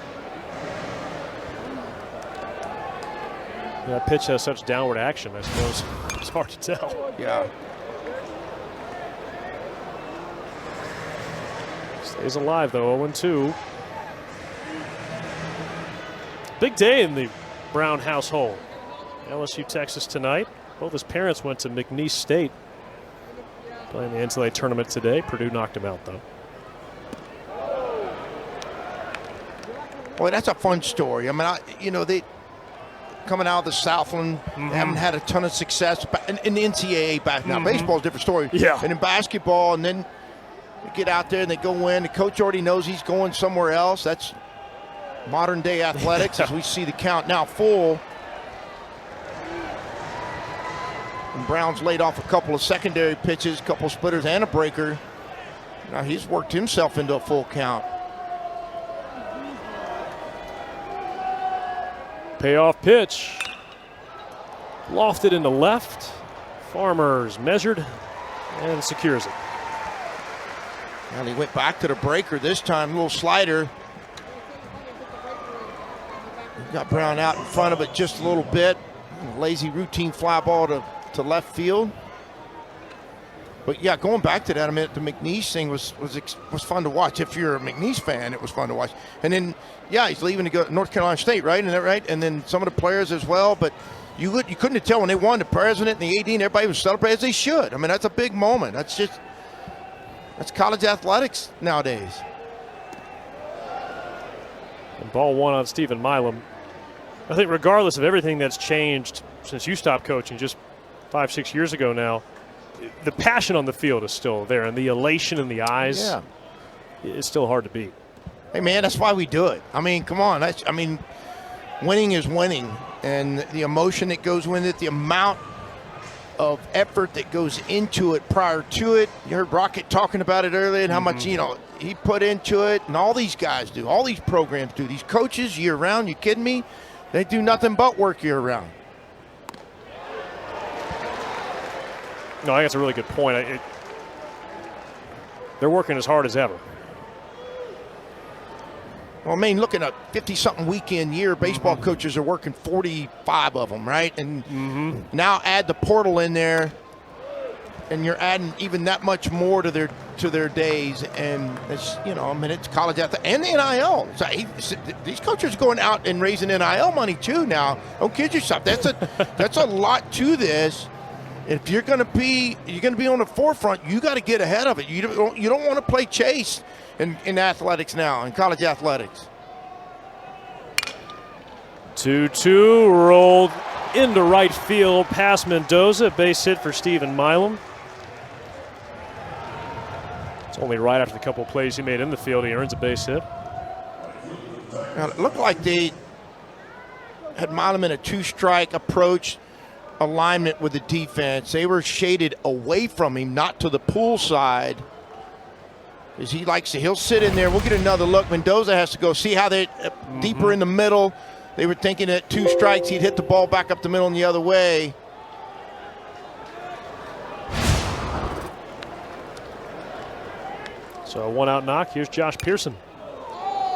That pitch has such downward action, I suppose. It's hard to tell. Yeah. Stays alive though. 0-2. Big day in the Brown household. LSU, Texas tonight. Both his parents went to McNeese State. Playing the NCAA tournament today. Purdue knocked him out, though. Boy, that's a fun story. I mean, they coming out of the Southland, haven't had a ton of success in the NCAA back now. Baseball's a different story. Yeah. And in basketball, and then they get out there and they go win. The coach already knows he's going somewhere else. That's modern day athletics as we see the count now full. And Brown's laid off a couple of secondary pitches, a couple of splitters, and a breaker. Now he's worked himself into a full count. Payoff pitch. Lofted into left. Farmers measured and secures it. And he went back to the breaker this time, a little slider. Got Brown out in front of it just a little bit. Lazy routine fly ball to left field. But yeah, going back to that, I mean, the McNeese thing was fun to watch. If you're a McNeese fan, it was fun to watch. And then, yeah, he's leaving to go to North Carolina State, right? Isn't that right? And then some of the players as well. But you couldn't tell when they won. The president and the AD and everybody was celebrating as they should. I mean, that's a big moment. That's college athletics nowadays. And ball one on Stephen Milam. I think regardless of everything that's changed since you stopped coaching just 5-6 years ago now, the passion on the field is still there, and the elation in the eyes is still hard to beat. Hey, man, that's why we do it. I mean, come on. Winning is winning, and the emotion that goes with it, the amount of effort that goes into it prior to it. You heard Rocket talking about it earlier and how much, he put into it, and all these guys do. All these programs do. These coaches year-round, you kidding me? They do nothing but work year-round. No, I think that's a really good point. They're working as hard as ever. Well, I mean, looking at a 50-something weekend year, baseball coaches are working 45 of them, right? And now add the portal in there, and you're adding even that much more to their days. And it's, it's college athletics and the NIL. So these coaches are going out and raising NIL money too now. Don't kid yourself. That's a lot to this. If you're going to be on the forefront, you got to get ahead of it. You don't want to play chase in athletics now, in college athletics. 2-2 rolled into right field past Mendoza. Base hit for Stephen Milam. It's only right after the couple plays he made in the field he earns a base hit. Now, it looked like they had Milam in a two-strike approach alignment with the defense. They were shaded away from him, not to the pool side. Because he'll sit in there. We'll get another look. Mendoza has to go see how they deeper in the middle. They were thinking at 2 strikes he'd hit the ball back up the middle and the other way. So a 1-out knock. Here's Josh Pearson.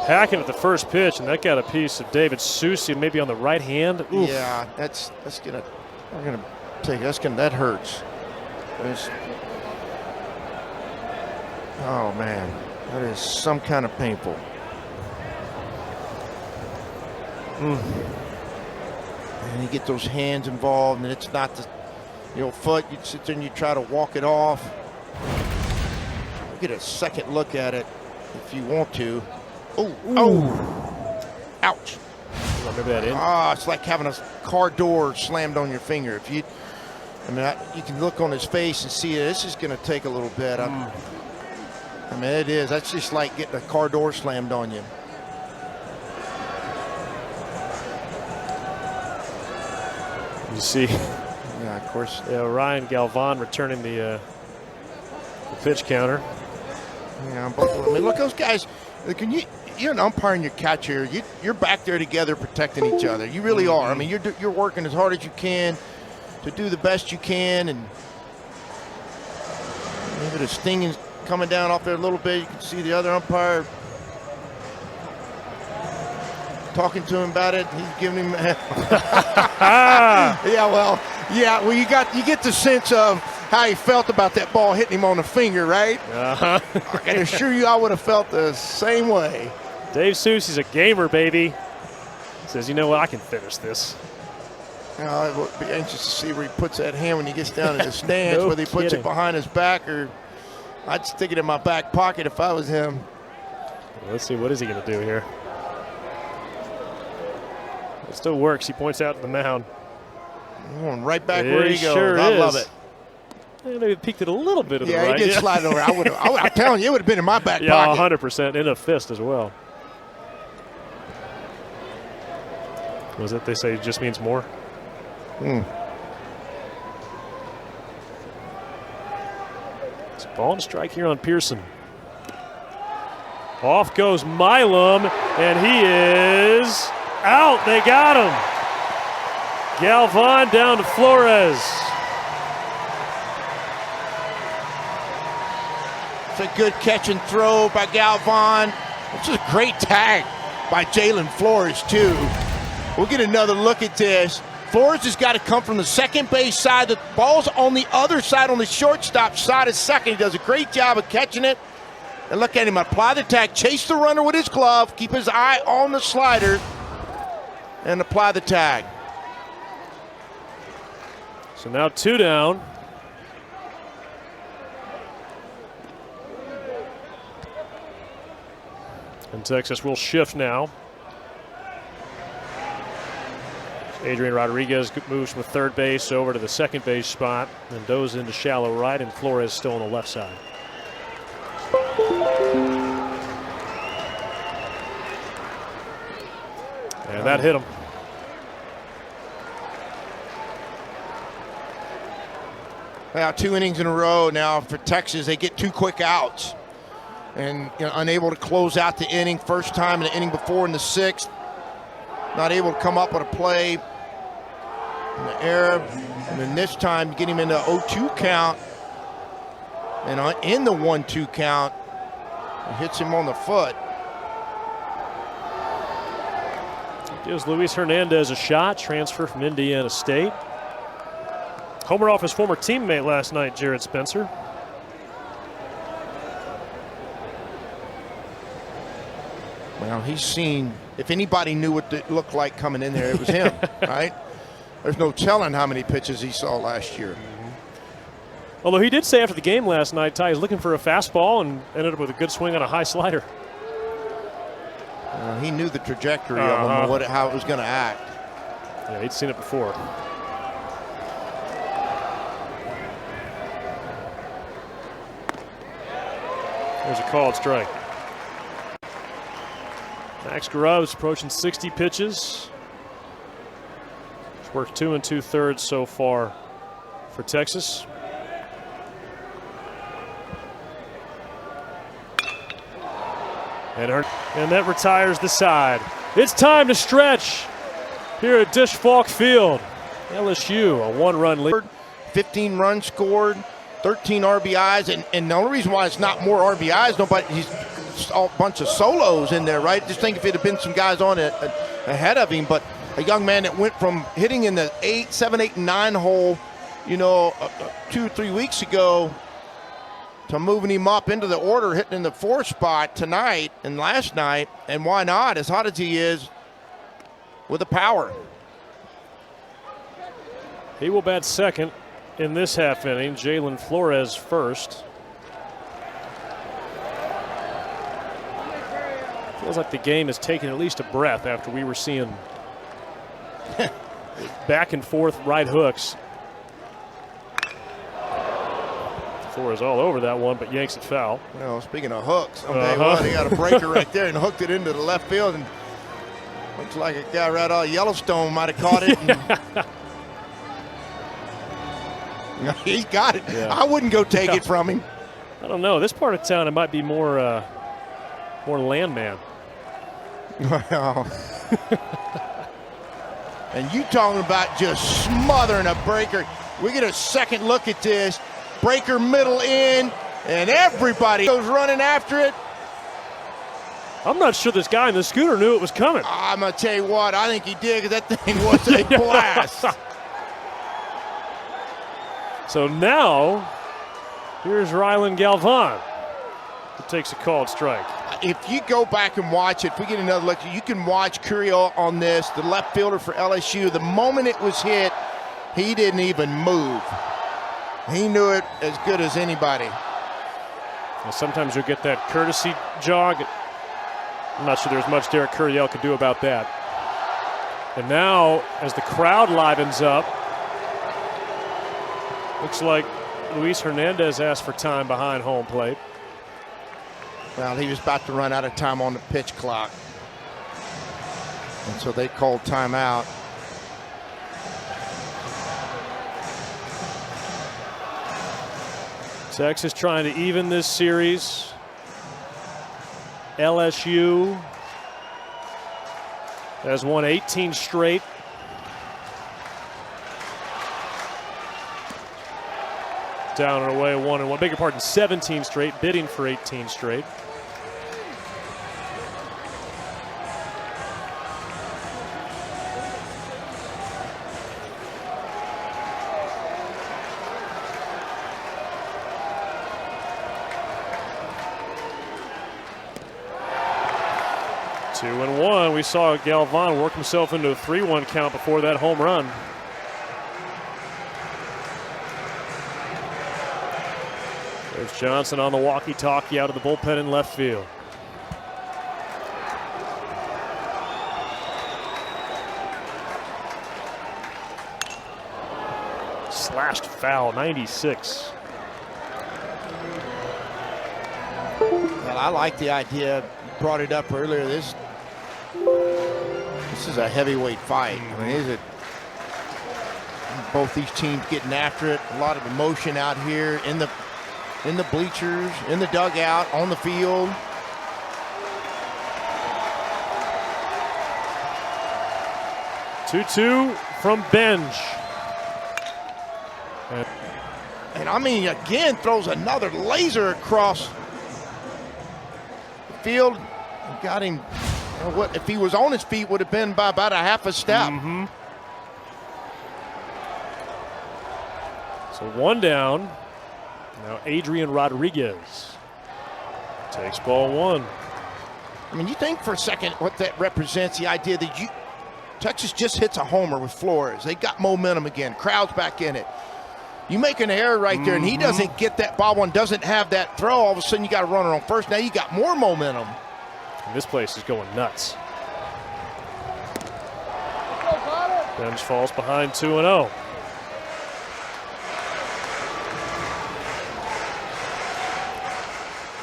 Hacking at the first pitch, and that got a piece of David Soucy, maybe on the right hand. Oof. Yeah, that hurts. Oh man, that is some kind of painful. And you get those hands involved, and it's not the foot. You sit there and you try to walk it off. Get a second look at it if you want to. Oh! Ouch! Remember that in? It's like having a car door slammed on your finger. You can look on his face and see this is going to take a little bit. It is. That's just like getting a car door slammed on you. You see, yeah, of course. Yeah, Ryan Galvan returning the pitch counter. Yeah, look, those guys. You're an umpire and your catcher. You're back there together protecting each other. You really are. You're working as hard as you can to do the best you can, and maybe the stinging's coming down off there a little bit. You can see the other umpire talking to him about it. He's giving him. Well, you get the sense of how he felt about that ball hitting him on the finger, right? I can assure you I would have felt the same way. Dave Soucy's a gamer, baby. Says, you know what, I can finish this. I would be anxious to see where he puts that hand when he gets down in the stands, whether he puts it behind his back, or I'd stick it in my back pocket if I was him. Let's see, what is he going to do here? It still works. He points out to the mound. Going right back where he goes. Sure I love it. Maybe peeked it a little bit to the right. Yeah, he did slide over. I'm telling you, it would have been in my back pocket. 100%, in a fist as well. Was it? They say it just means more. It's a ball and strike here on Pearson. Off goes Milam, and he is out. They got him. Galvan down to Flores. It's a good catch and throw by Galvan. It's a great tag by Jalen Flores, too. We'll get another look at this. Flores has got to come from the second base side. The ball's on the other side, on the shortstop side of second. He does a great job of catching it. And look at him apply the tag, chase the runner with his glove, keep his eye on the slider, and apply the tag. So now 2 down. And Texas will shift now. Adrian Rodriguez moves from third base over to the second base spot. Mendoza into shallow right, and Flores still on the left side. And that hit him. Now 2 innings in a row now for Texas. They get 2 quick outs. And unable to close out the inning. First time in the inning before in the 6th. Not able to come up with a play in the air. And then this time get him in the 0-2 count. And in the 1-2 count, it hits him on the foot. Gives Luis Hernandez a shot, transfer from Indiana State. Homer off his former teammate last night, Jared Spencer. Well, he's seen, if anybody knew what it looked like coming in there, it was him, right? There's no telling how many pitches he saw last year. Although he did say after the game last night, Ty, he's looking for a fastball and ended up with a good swing on a high slider. He knew the trajectory of him and how it was going to act. Yeah, he'd seen it before. There's a called strike. Max Grubbs approaching 60 pitches. He's worked 2 2/3 so far for Texas. And that retires the side. It's time to stretch here at Dish Falk Field. LSU, a 1-run lead. 15 runs scored, 13 RBIs, and the only reason why it's not more RBIs, he's a bunch of solos in there, right? Just think if it had been some guys on it ahead of him, but a young man that went from hitting in the 8, 7, 8, and 9 hole, 2 or 3 weeks ago, to moving him up into the order, hitting in the 4th spot tonight and last night. And why not? As hot as he is, with the power. He will bat second in this half inning. Jalen Flores first. Feels like the game has taken at least a breath after we were seeing back and forth right hooks. Flores all over that one, but yanks it foul. Well, speaking of hooks, I'll tell you what, he got a breaker right there and hooked it into the left field, and looks like a guy right out of Yellowstone might have caught it. And he's got it. Yeah. I wouldn't go take it from him. I don't know. This part of town, it might be more landman. Well, and you talking about just smothering a breaker. We get a second look at this. Breaker middle in, and everybody goes running after it. I'm not sure this guy in the scooter knew it was coming. I'm going to tell you what, I think he did, because that thing was a blast. So now, here's Rylan Galvan, who takes a called strike. If you go back and watch it, if we get another look, you can watch Curiel on this, the left fielder for LSU. The moment it was hit, he didn't even move. He knew it as good as anybody. Well, sometimes you'll get that courtesy jog. I'm not sure there's much Derek Curiel could do about that. And now, as the crowd livens up, looks like Luis Hernandez asked for time behind home plate. Well, he was about to run out of time on the pitch clock. And so they called timeout. Texas trying to even this series. LSU has won 18 straight. Down and away, 1-1. Beg your pardon, 17 straight, bidding for 18 straight. 2-1. We saw Galvan work himself into a 3-1 count before that home run. There's Johnson on the walkie-talkie out of the bullpen in left field. Slashed foul, 96. Well, I like the idea. You brought it up earlier. This is a heavyweight fight. I mean, is it? Both these teams getting after it. A lot of emotion out here in the bleachers, in the dugout, on the field. Two from Benj. And I mean, again, throws another laser across the field. Got him. You know what? If he was on his feet, would have been by about a half a step. So one down. Now Adrian Rodriguez takes ball one. I mean, you think for a second what that represents, the idea that Texas just hits a homer with Flores. They got momentum again. Crowd's back in it. You make an error right there, and he doesn't get that ball one, doesn't have that throw. All of a sudden, you got a runner on first. Now you got more momentum. And this place is going nuts. Benj falls behind 2-0.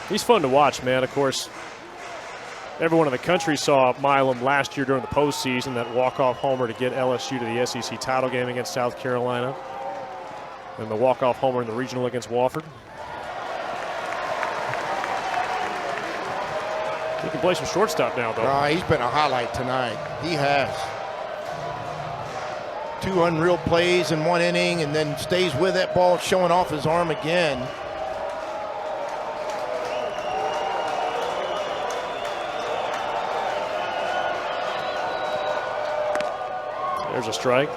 He's fun to watch, man. Of course, everyone in the country saw Milam last year during the postseason, that walk-off homer to get LSU to the SEC title game against South Carolina, and the walk-off homer in the regional against Wofford. He can play some shortstop now, though. He's been a highlight tonight. He has. 2 unreal plays in 1 inning, and then stays with that ball, showing off his arm again. There's a strike.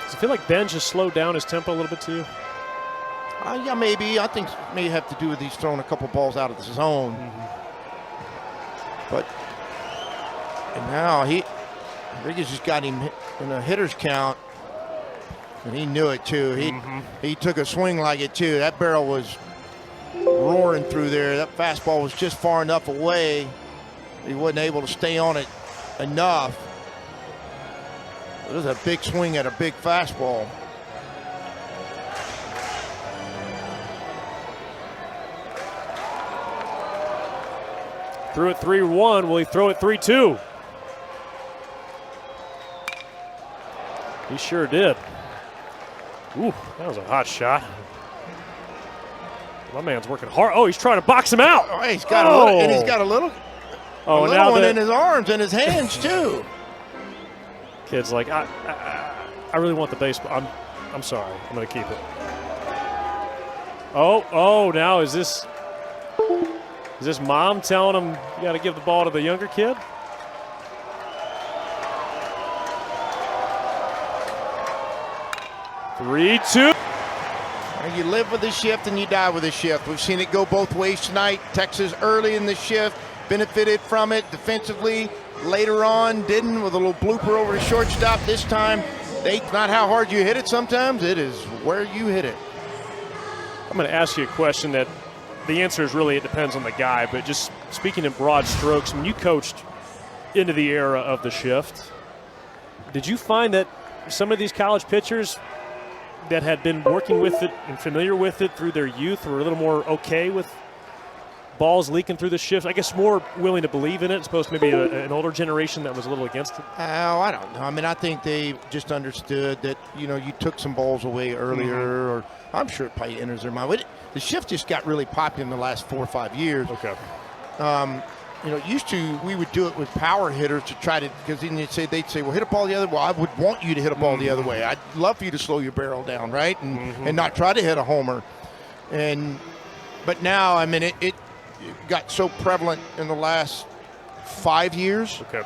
Does it feel like Benj has slowed down his tempo a little bit too? Yeah, maybe. I think it may have to do with he's throwing a couple balls out of the zone. But and now Rodriguez just got him in a hitter's count, and he knew it too. He took a swing like it too. That barrel was roaring through there. That fastball was just far enough away. He wasn't able to stay on it enough. It was a big swing at a big fastball. Threw it 3-1. Will he throw it 3-2? He sure did. Ooh, that was a hot shot. My man's working hard. Oh, he's trying to box him out. Oh, he's got a little, and he's got a little one in his arms and his hands too. Kid's like, I really want the baseball. I'm sorry. I'm going to keep it. Oh, now is this mom telling him you got to give the ball to the younger kid? Three, two. You live with the shift and you die with the shift. We've seen it go both ways tonight. Texas early in the shift benefited from it defensively. Later on, didn't, with a little blooper over the shortstop. This time, it's not how hard you hit it sometimes. It is where you hit it. I'm going to ask you a question that the answer is really it depends on the guy, but just speaking in broad strokes, when you coached into the era of the shift, did you find that some of these college pitchers that had been working with it and familiar with it through their youth were a little more okay with balls leaking through the shift? I guess more willing to believe in it, as opposed to maybe an older generation that was a little against it? Oh, I don't know. I mean, I think they just understood that, you took some balls away earlier, or I'm sure it probably enters their mind. The shift just got really popular in the last 4 or 5 years. Okay. Used to, we would do it with power hitters to try to, because then they'd say, well, hit a ball the other way. Well, I would want you to hit a ball the other way. I'd love for you to slow your barrel down, right? And not try to hit a homer. But now, I mean, it got so prevalent in the last 5 years. Okay.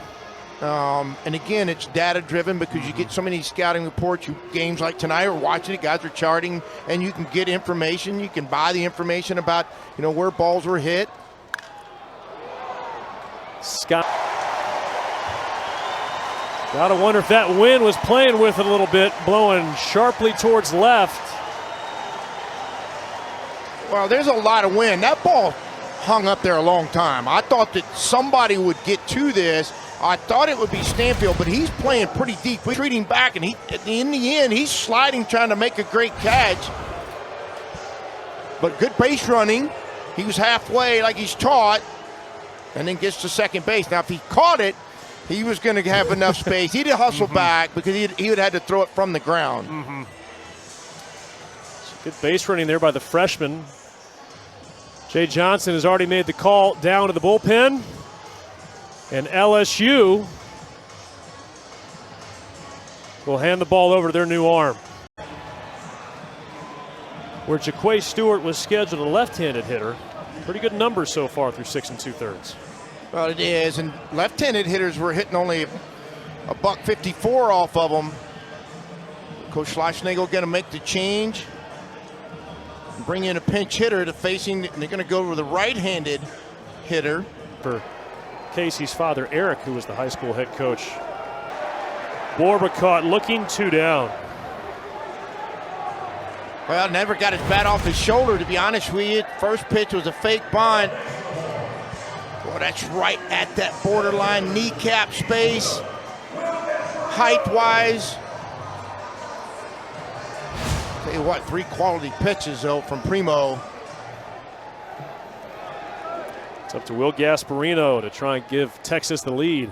And again, it's data-driven because you get so many scouting reports. Games like tonight, or watching it, guys are charting, and you can get information. You can buy the information about, where balls were hit. Scott. Gotta wonder if that wind was playing with it a little bit, blowing sharply towards left. Well, there's a lot of wind. That ball hung up there a long time. I thought that somebody would get to this. I thought it would be Stanfield, but he's playing pretty deep. We're treating back, and in the end, he's sliding, trying to make a great catch. But good base running. He was halfway like he's taught, and then gets to second base. Now, if he caught it, he was going to have enough space. He'd hustle back because he would have had to throw it from the ground. Good base running there by the freshman. Jay Johnson has already made the call down to the bullpen. And LSU will hand the ball over to their new arm. Where Jaquay Stewart was scheduled, a left-handed hitter. Pretty good numbers so far through 6 2/3. Well, it is, and left-handed hitters were hitting only a $154 off of them. Coach Schleifnagel going to make the change. Bring in a pinch hitter to facing, and they're going to go with the right-handed hitter. For Casey's father, Eric, who was the high school head coach. Borba caught looking 2 down. Well, never got his bat off his shoulder, to be honest with you. First pitch was a fake bunt. Well, that's right at that borderline kneecap space. Height-wise. Tell you what, 3 quality pitches, though, from Primo. It's up to Will Gasparino to try and give Texas the lead.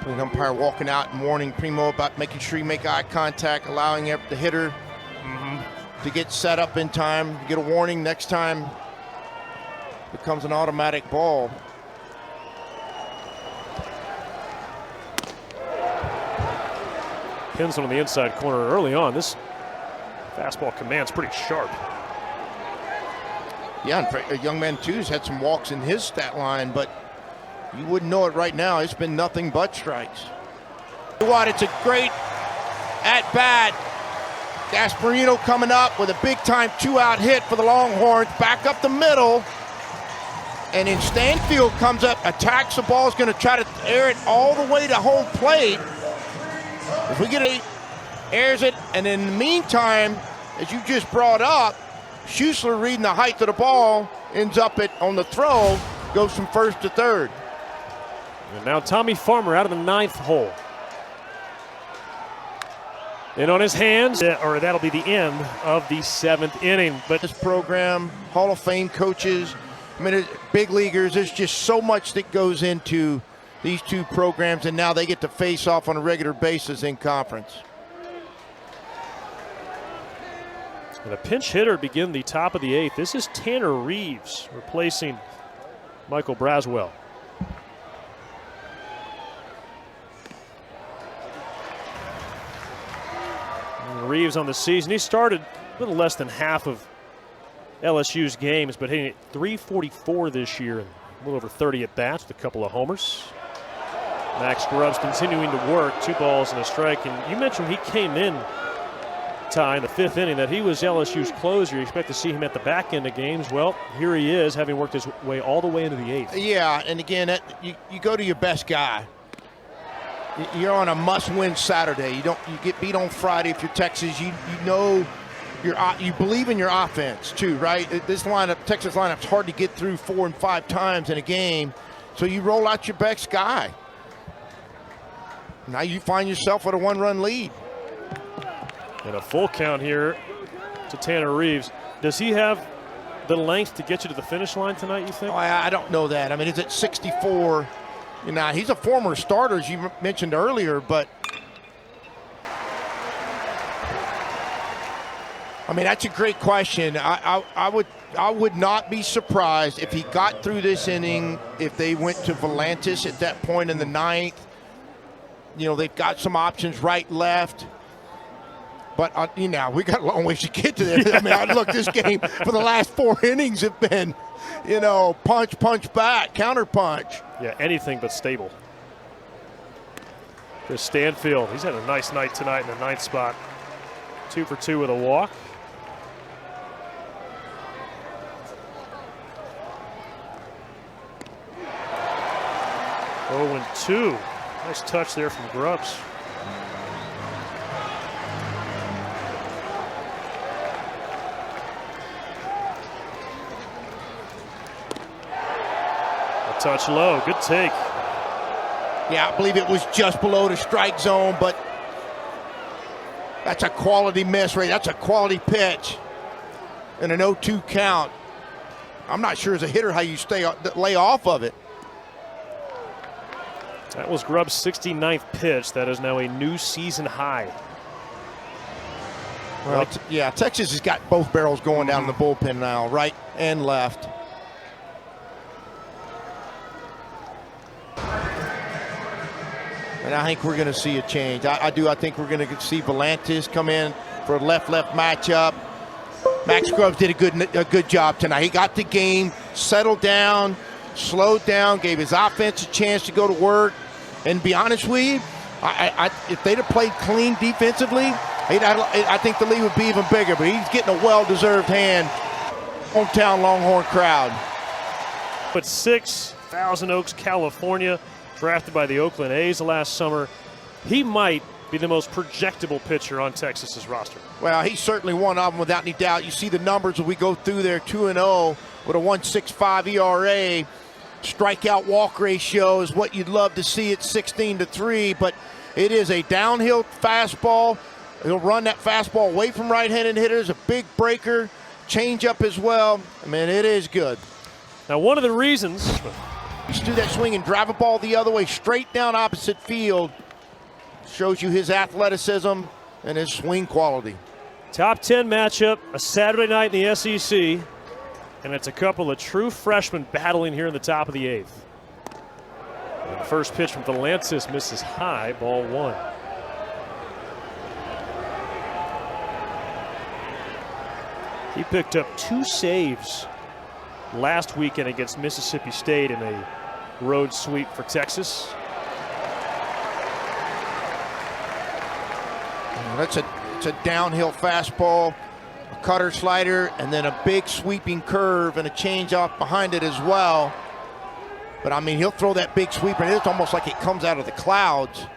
An umpire walking out and warning Primo about making sure you make eye contact, allowing the hitter to get set up in time, get a warning next time. Becomes an automatic ball. Pins on the inside corner early on. This fastball command's pretty sharp. Yeah, in fact, a young man too's had some walks in his stat line, but you wouldn't know it right now. It's been nothing but strikes. What? It's a great at-bat. Gasparino coming up with a big-time 2-out hit for the Longhorns. Back up the middle. And then Stanfield comes up, attacks the ball, is going to try to air it all the way to home plate. If we get it, airs it, and in the meantime, as you just brought up, Schuessler reading the height of the ball, ends up on the throw, goes from first to third. And now Tommy Farmer out of the 9th hole. In on his hands, or that'll be the end of the 7th inning. But this program, Hall of Fame coaches, big leaguers, there's just so much that goes into these two programs, and now they get to face off on a regular basis in conference. And a pinch hitter begin the top of the 8th. This is Tanner Reeves replacing Michael Braswell. And Reeves on the season, he started a little less than half of LSU's games, but hitting at .344 this year and a little over 30 at bats with a couple of homers. Max Grubbs continuing to work, 2 balls and a strike. And you mentioned he came in, Ty, in the 5th inning, that he was LSU's closer. You expect to see him at the back end of games. Well, here he is, having worked his way all the way into the 8th. Yeah, and again, you go to your best guy. You're on a must-win Saturday. You get beat on Friday if you're Texas. You know you believe in your offense too, right? This lineup, Texas lineup's hard to get through 4 and 5 times in a game, so you roll out your best guy. Now you find yourself with a 1-run lead. And a full count here to Tanner Reeves. Does he have the length to get you to the finish line tonight, you think? Oh, I don't know that. I mean, he's at 64. Now, he's a former starter, as you mentioned earlier, but I mean, that's a great question. I would not be surprised if he got through this inning, if they went to Volantis at that point in the 9th. You know, they've got some options right, left. But we got a long ways to get to this. I mean, look, this game for the last 4 innings have been, punch, punch back, counter punch. Yeah, anything but stable. Chris Stanfield, he's had a nice night tonight in the 9th spot. 2 for 2 with a walk. Oh, and 2. Nice touch there from Grubbs. A touch low, good take. Yeah, I believe it was just below the strike zone, but that's a quality miss, Ray. That's a quality pitch. And an 0-2 count. I'm not sure as a hitter how you lay off of it. That was Grubb's 69th pitch. That is now a new season high. Well, yeah, Texas has got both barrels going down in the bullpen now, right and left. And I think we're going to see a change. I think we're going to see Volantis come in for a left-left matchup. Max Grubbs did a good job tonight. He got the game, settled down, slowed down, gave his offense a chance to go to work. And to be honest with you, if they'd have played clean defensively, I think the lead would be even bigger. But he's getting a well-deserved hand. Hometown Longhorn crowd. But 6, Thousand Oaks, California, drafted by the Oakland A's last summer. He might be the most projectable pitcher on Texas's roster. Well, he's certainly one of them without any doubt. You see the numbers as we go through there, 2-0 with a 1.65 ERA. Strikeout walk ratio is what you'd love to see at 16-3, but it is a downhill fastball. He'll run that fastball away from right-handed hitters, a big breaker, changeup as well. I mean, it is good. Now, one of the reasons you do that swing and drive a ball the other way, straight down opposite field, shows you his athleticism and his swing quality. Top 10 matchup, a Saturday night in the SEC, and it's a couple of true freshmen battling here in the top of the 8th. And the first pitch from Volantis misses high, ball 1. He picked up 2 saves last weekend against Mississippi State in a road sweep for Texas. It's a downhill fastball, a cutter slider, and then a big sweeping curve and a changeup behind it as well. But I mean, he'll throw that big sweeper, and it's almost like it comes out of the clouds. And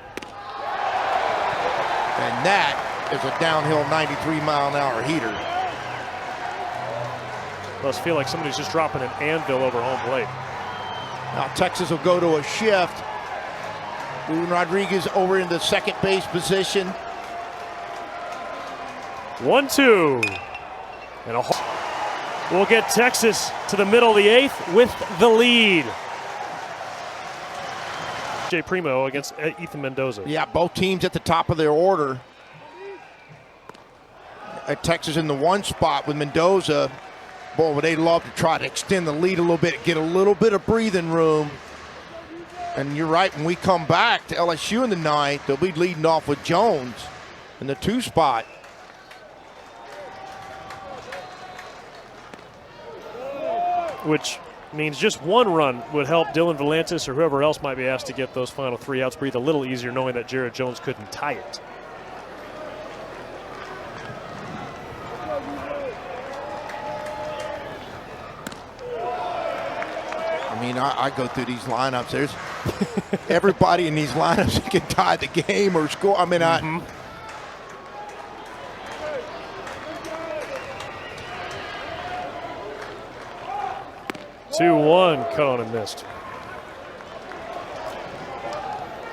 that is a downhill 93-mile-an-hour heater. Must feel like somebody's just dropping an anvil over home plate. Now Texas will go to a shift. Ruben Rodriguez over in the second base position. 1-2. And we'll get Texas to the middle of the 8th with the lead. Jay Primo against Ethan Mendoza. Yeah, both teams at the top of their order. Texas in the 1 spot with Mendoza. Boy, would they love to try to extend the lead a little bit, get a little bit of breathing room. And you're right, when we come back to LSU in the 9th, they'll be leading off with Jones in the 2 spot. Which means just 1 run would help Dylan Volantis or whoever else might be asked to get those final 3 outs breathe a little easier, knowing that Jared Jones couldn't tie it. I mean, I go through these lineups. There's everybody in these lineups that can tie the game or score. I mean, 2-1, caught and missed.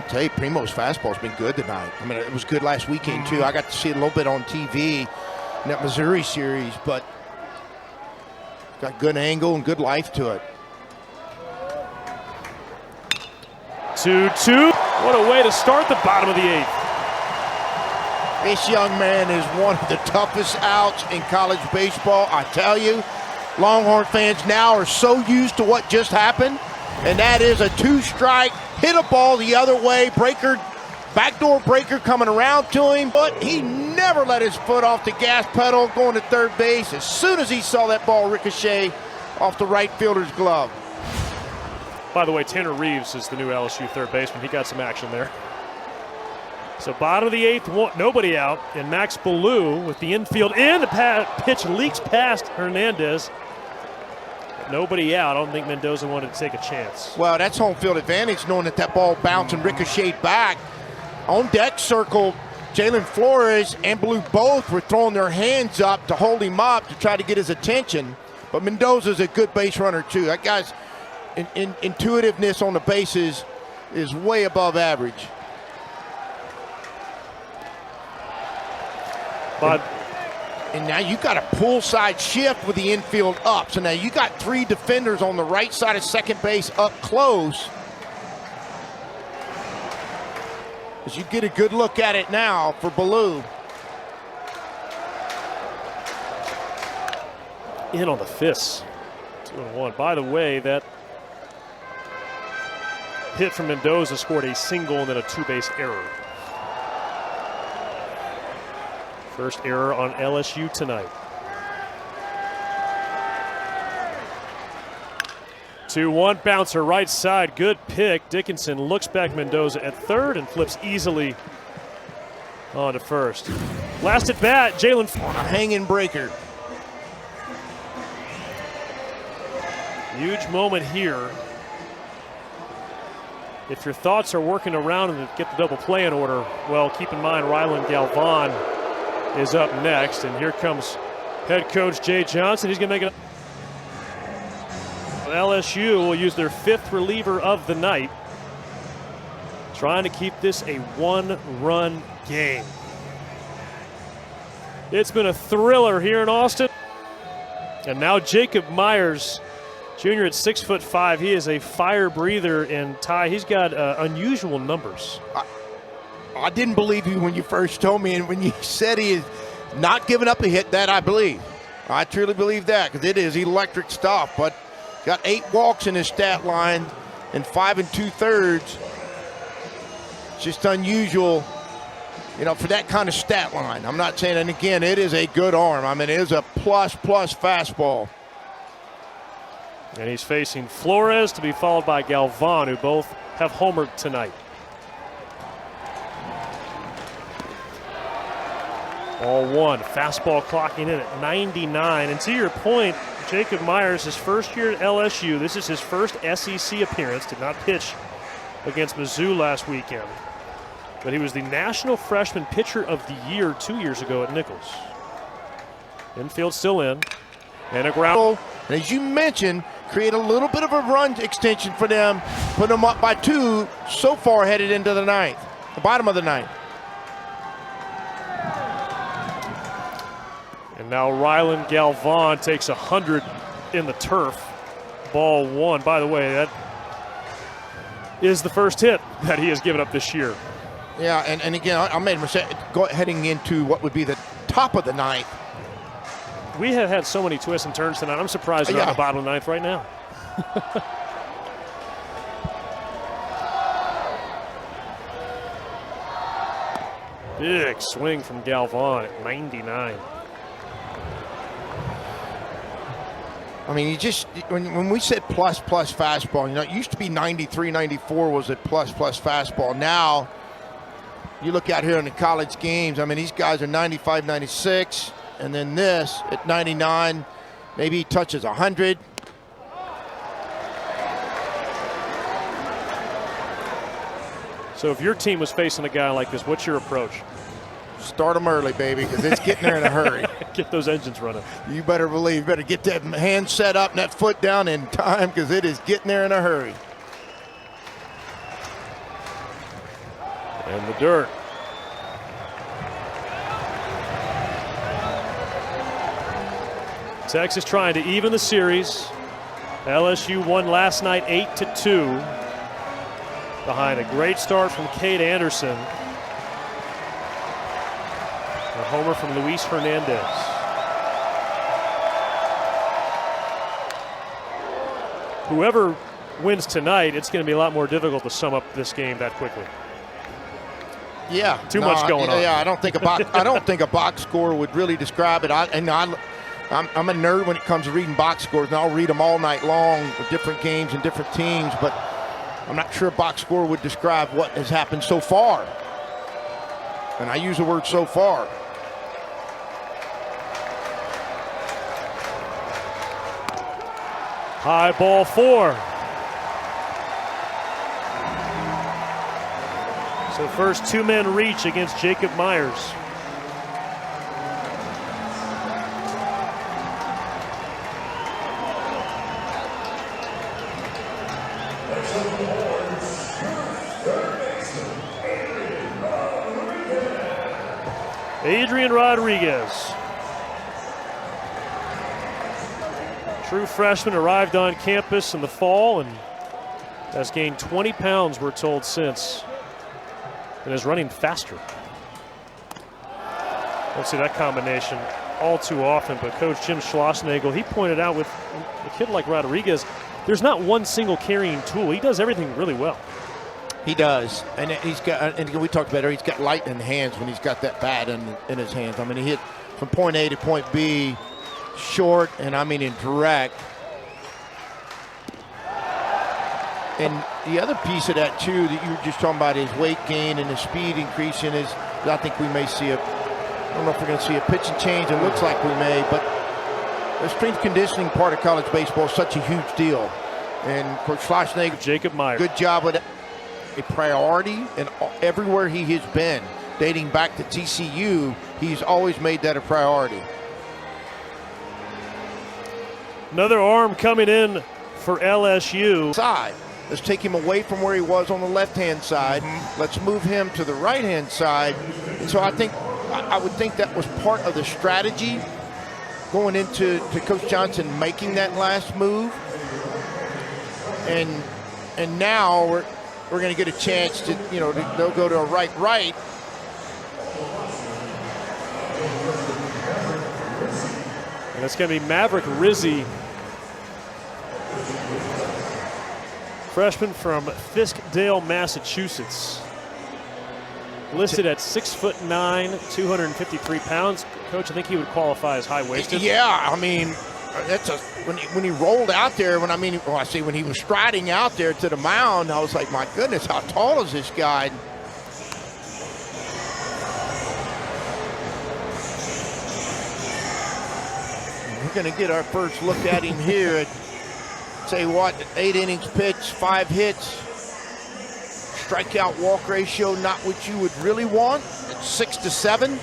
I'll tell you, Primo's fastball's been good tonight. I mean, it was good last weekend, too. I got to see it a little bit on TV in that Missouri series, but got good angle and good life to it. 2-2. What a way to start the bottom of the 8th. This young man is one of the toughest outs in college baseball. I tell you, Longhorn fans now are so used to what just happened, and that is a 2-strike, hit a ball the other way, breaker, backdoor breaker coming around to him, but he never let his foot off the gas pedal going to third base as soon as he saw that ball ricochet off the right fielder's glove. By the way, Tanner Reeves is the new LSU third baseman. He got some action there. So bottom of the 8th, nobody out, and Max Ballou with the infield in. The pitch leaks past Hernandez. Nobody out. I don't think Mendoza wanted to take a chance. Well, that's home field advantage, knowing that ball bounced and ricocheted back. On deck circle, Jalen Flores and Ballou both were throwing their hands up to hold him up to try to get his attention. But Mendoza's a good base runner, too. That guy's intuitiveness on the bases is way above average. But and now you got a pull side shift with the infield up. So now you got 3 defenders on the right side of second base up close. As you get a good look at it now for Ballou. In on the fists. 2-1. By the way, that hit from Mendoza scored a single and then a 2-base error. First error on LSU tonight. 2-1 bouncer right side. Good pick. Dickinson looks back Mendoza at third and flips easily on to first. Last at bat, Jalen on a hanging breaker. Huge moment here. If your thoughts are working around and get the double play in order, well, keep in mind Rylan Galvan is up next, and here comes head coach Jay Johnson. He's going to make it. LSU will use their 5th reliever of the night, trying to keep this a 1-run game. It's been a thriller here in Austin, and now Jacob Myers, Jr. at 6'5". He is a fire breather, and Ty, he's got unusual numbers. I didn't believe you when you first told me, and when you said he is not giving up a hit, that I believe. I truly believe that, because it is electric stuff. But got 8 walks in his stat line and 5 2/3. Just unusual, you know, for that kind of stat line. I'm not saying, and again, it is a good arm. I mean, it is a plus fastball. And he's facing Flores to be followed by Galvan, who both have homered tonight. Ball 1, fastball clocking in at 99. And to your point, Jacob Myers, his first year at LSU, this is his first SEC appearance, did not pitch against Mizzou last weekend. But he was the National Freshman Pitcher of the Year 2 years ago at Nichols. Infield still in, and a ground. And as you mentioned, create a little bit of a run extension for them, put them up by 2 so far headed into the 9th, the bottom of the 9th. And now Rylan Galvan takes 100 in the turf. Ball 1. By the way, that is the first hit that he has given up this year. Yeah, and again, I made a mistake heading into what would be the top of the 9th. We have had so many twists and turns tonight. I'm surprised they're on the bottom of the 9th right now. Big swing from Galvan at 99. I mean, you just, when we said plus fastball, you know, it used to be 93, 94 was a plus fastball. Now, you look out here in the college games, I mean, these guys are 95, 96, and then this at 99, maybe he touches 100. So if your team was facing a guy like this, what's your approach? Start them early, baby, because it's getting there in a hurry. Get those engines running. You better believe, you better get that hand set up and that foot down in time, because it is getting there in a hurry. And the dirt. Texas trying to even the series. LSU won last night 8-2 behind a great start from Cade Anderson. A homer from Luis Hernandez. Whoever wins tonight, it's going to be a lot more difficult to sum up this game that quickly. Yeah, Too much going on. Yeah, I don't think a box score would really describe it. I'm a nerd when it comes to reading box scores, and I'll read them all night long with different games and different teams, but I'm not sure a box score would describe what has happened so far. And I use the word so far. High ball 4. So first 2-man reach against Jacob Myers. Adrian Rodriguez. True freshman, arrived on campus in the fall and has gained 20 pounds, we're told, since, and is running faster. Don't see that combination all too often, but Coach Jim Schlossnagle, he pointed out with a kid like Rodriguez, there's not one single carrying tool. He does everything really well. He does, and he's got, and we talked about it, he's got lightning hands when he's got that bat in his hands. I mean, he hit from point A to point B, short, and I mean in direct. And the other piece of that too that you were just talking about, his weight gain and his speed increasing, is I think we may see I don't know if we're going to see a pitch and change. It looks like we may, but the strength conditioning part of college baseball is such a huge deal. And Coach Schlossnagle, Jacob Myers, good job with a priority, and everywhere he has been, dating back to TCU, he's always made that a priority. Another arm coming in for LSU. Side. Let's take him away from where he was on the left-hand side. Let's move him to the right-hand side. And so I would think that was part of the strategy going into Coach Johnson making that last move. And now we're going to get a chance to, they'll go to a right. And it's going to be Maverick Rizzi, freshman from Fiskdale, Massachusetts. Listed at 6'9", 253 pounds. Coach, I think he would qualify as high-waisted. Yeah, I mean, that's when he rolled out there. When he was striding out there to the mound, I was like, my goodness, how tall is this guy? We're going to get our first look at him here. Tell you what, 8 innings pitched, 5 hits. Strikeout walk ratio, not what you would really want. It's 6 to 7.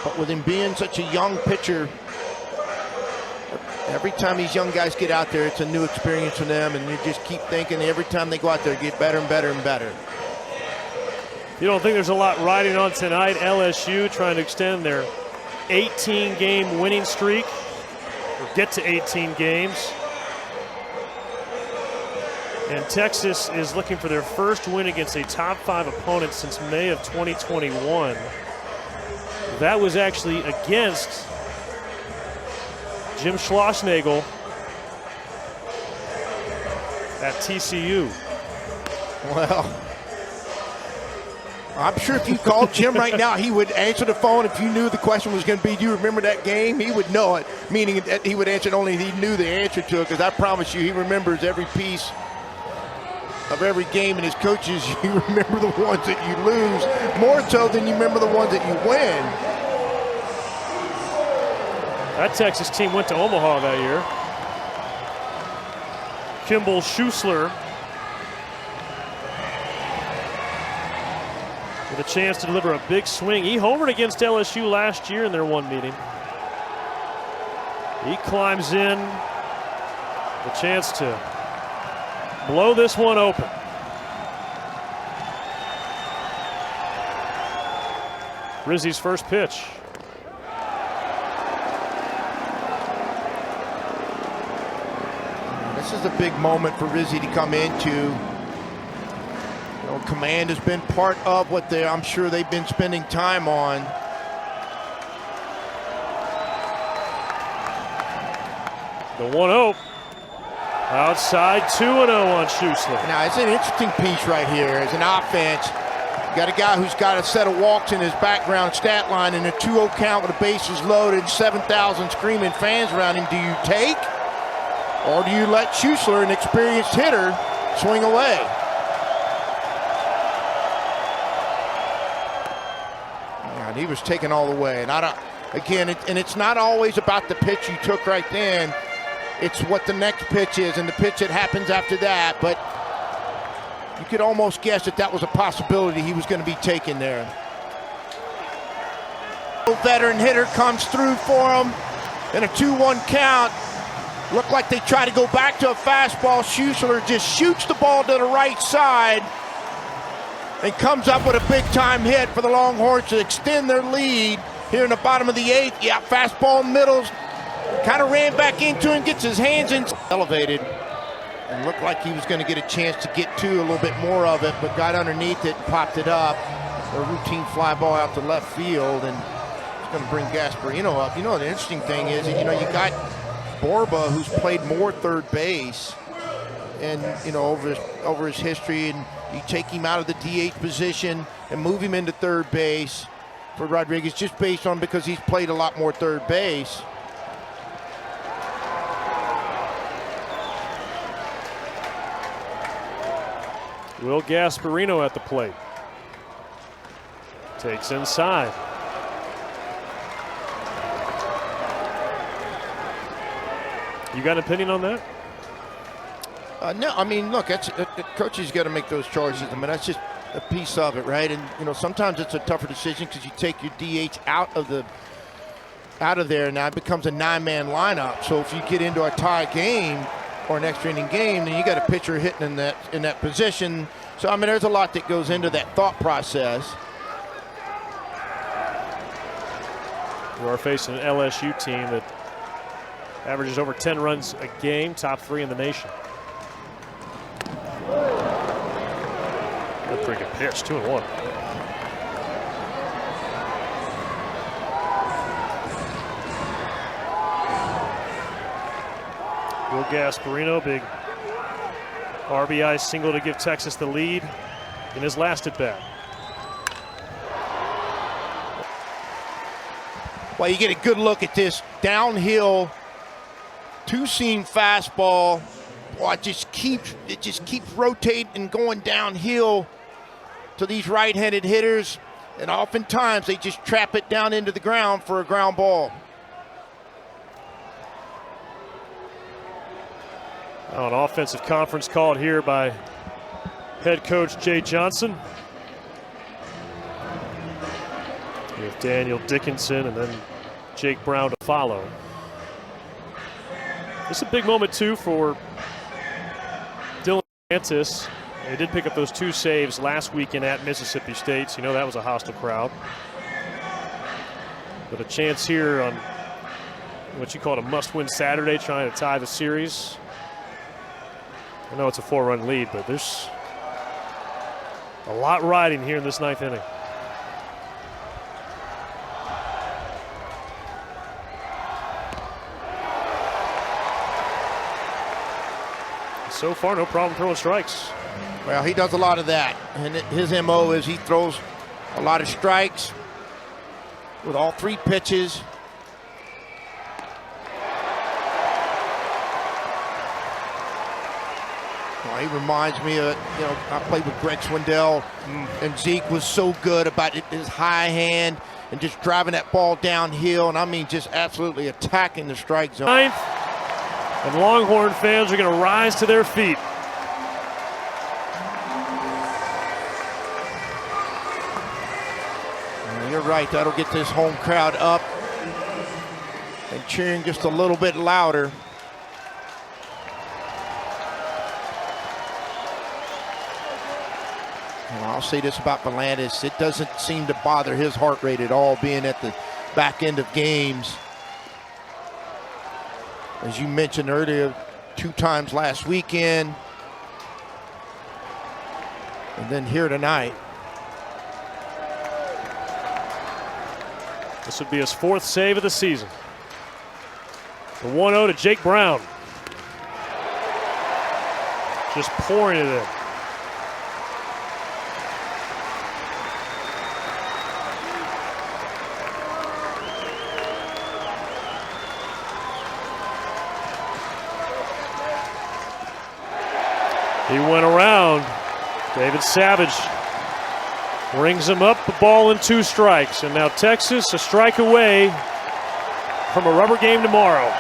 But with him being such a young pitcher, every time these young guys get out there, it's a new experience for them, and you just keep thinking every time they go out there, get better and better and better. You don't think there's a lot riding on tonight? LSU trying to extend their 18-game winning streak, or get to 18 games. And Texas is looking for their first win against a top 5 opponent since May of 2021. That was actually against Jim Schlossnagle at TCU. Well, I'm sure if you called Jim right now, he would answer the phone. If you knew the question was going to be, do you remember that game? He would know it, meaning that he would answer it only if he knew the answer to it, because I promise you, he remembers every piece of every game. And his coaches, you remember the ones that you lose more so than you remember the ones that you win. That Texas team went to Omaha that year. Kimball Schuessler with a chance to deliver a big swing. He homered against LSU last year in their one meeting. He climbs in, the chance to blow this one open. Rizzi's first pitch. This is a big moment for Rizzi to come into. Command has been part of what I'm sure they've been spending time on. The 1-0. Outside 2-0 on Schuessler. Now, it's an interesting piece right here as an offense. Got a guy who's got a set of walks in his background stat line and a 2-0 count with the bases loaded, 7,000 screaming fans around him. Do you take, or do you let Schuessler, an experienced hitter, swing away? And he was taken all the way. And it's not always about the pitch you took right then. It's what the next pitch is and the pitch that happens after that. But you could almost guess that was a possibility he was going to be taken there. Veteran hitter comes through for him in a 2-1 count. Looked like they try to go back to a fastball. Schuessler just shoots the ball to the right side and comes up with a big-time hit for the Longhorns to extend their lead here in the bottom of the 8th. Yeah, fastball in middle. Kind of ran back into him, gets his hands in. Elevated. And looked like he was going to get a chance to get to a little bit more of it, but got underneath it and popped it up. A routine fly ball out to left field, and it's going to bring Gasparino up. You know, the interesting thing is, you got Borba, who's played more third base, and over his history, and you take him out of the DH position and move him into third base for Rodriguez, just based on because he's played a lot more third base. Will Gasparino at the plate. Takes inside. You got an opinion on that? No, I mean, look, coaches got to make those choices. I mean, that's just a piece of it, right? And sometimes it's a tougher decision because you take your DH out of there. Now it becomes a 9-man lineup. So if you get into a tie game or an extra inning game, then you got a pitcher hitting in that position. So I mean, there's a lot that goes into that thought process. We are facing an LSU team that averages over 10 runs a game, top 3 in the nation. That's a pretty good pitch, 2-1. Will Gasparino, big RBI single to give Texas the lead in his last at bat. Well, you get a good look at this downhill two-seam fastball. Boy, it just keeps rotating and going downhill to these right-handed hitters, and oftentimes they just trap it down into the ground for a ground ball. Oh, an offensive conference called here by head coach Jay Johnson. We have Daniel Dickinson and then Jake Brown to follow. This is a big moment, too, for Dylan Francis. They did pick up those 2 saves last weekend at Mississippi State. So that was a hostile crowd. But a chance here on what you call a must-win Saturday, trying to tie the series. I know it's a 4-run lead, but there's a lot riding here in this 9th inning. So far, no problem throwing strikes. Well, he does a lot of that, and his MO is he throws a lot of strikes with all 3 pitches. Well, he reminds me of, I played with Greg Swindell, and Zeke was so good about his high hand and just driving that ball downhill, and I mean just absolutely attacking the strike zone. 9th, and Longhorn fans are going to rise to their feet. You're right, that'll get this home crowd up and cheering just a little bit louder. And I'll say this about Volantis, it doesn't seem to bother his heart rate at all being at the back end of games. As you mentioned earlier, 2 times last weekend, and then here tonight. This would be his 4th save of the season. The 1-0 to Jake Brown. Just pouring it in. He went around. David Savage rings him up, a ball and 2 strikes. And now Texas a strike away from a rubber game tomorrow.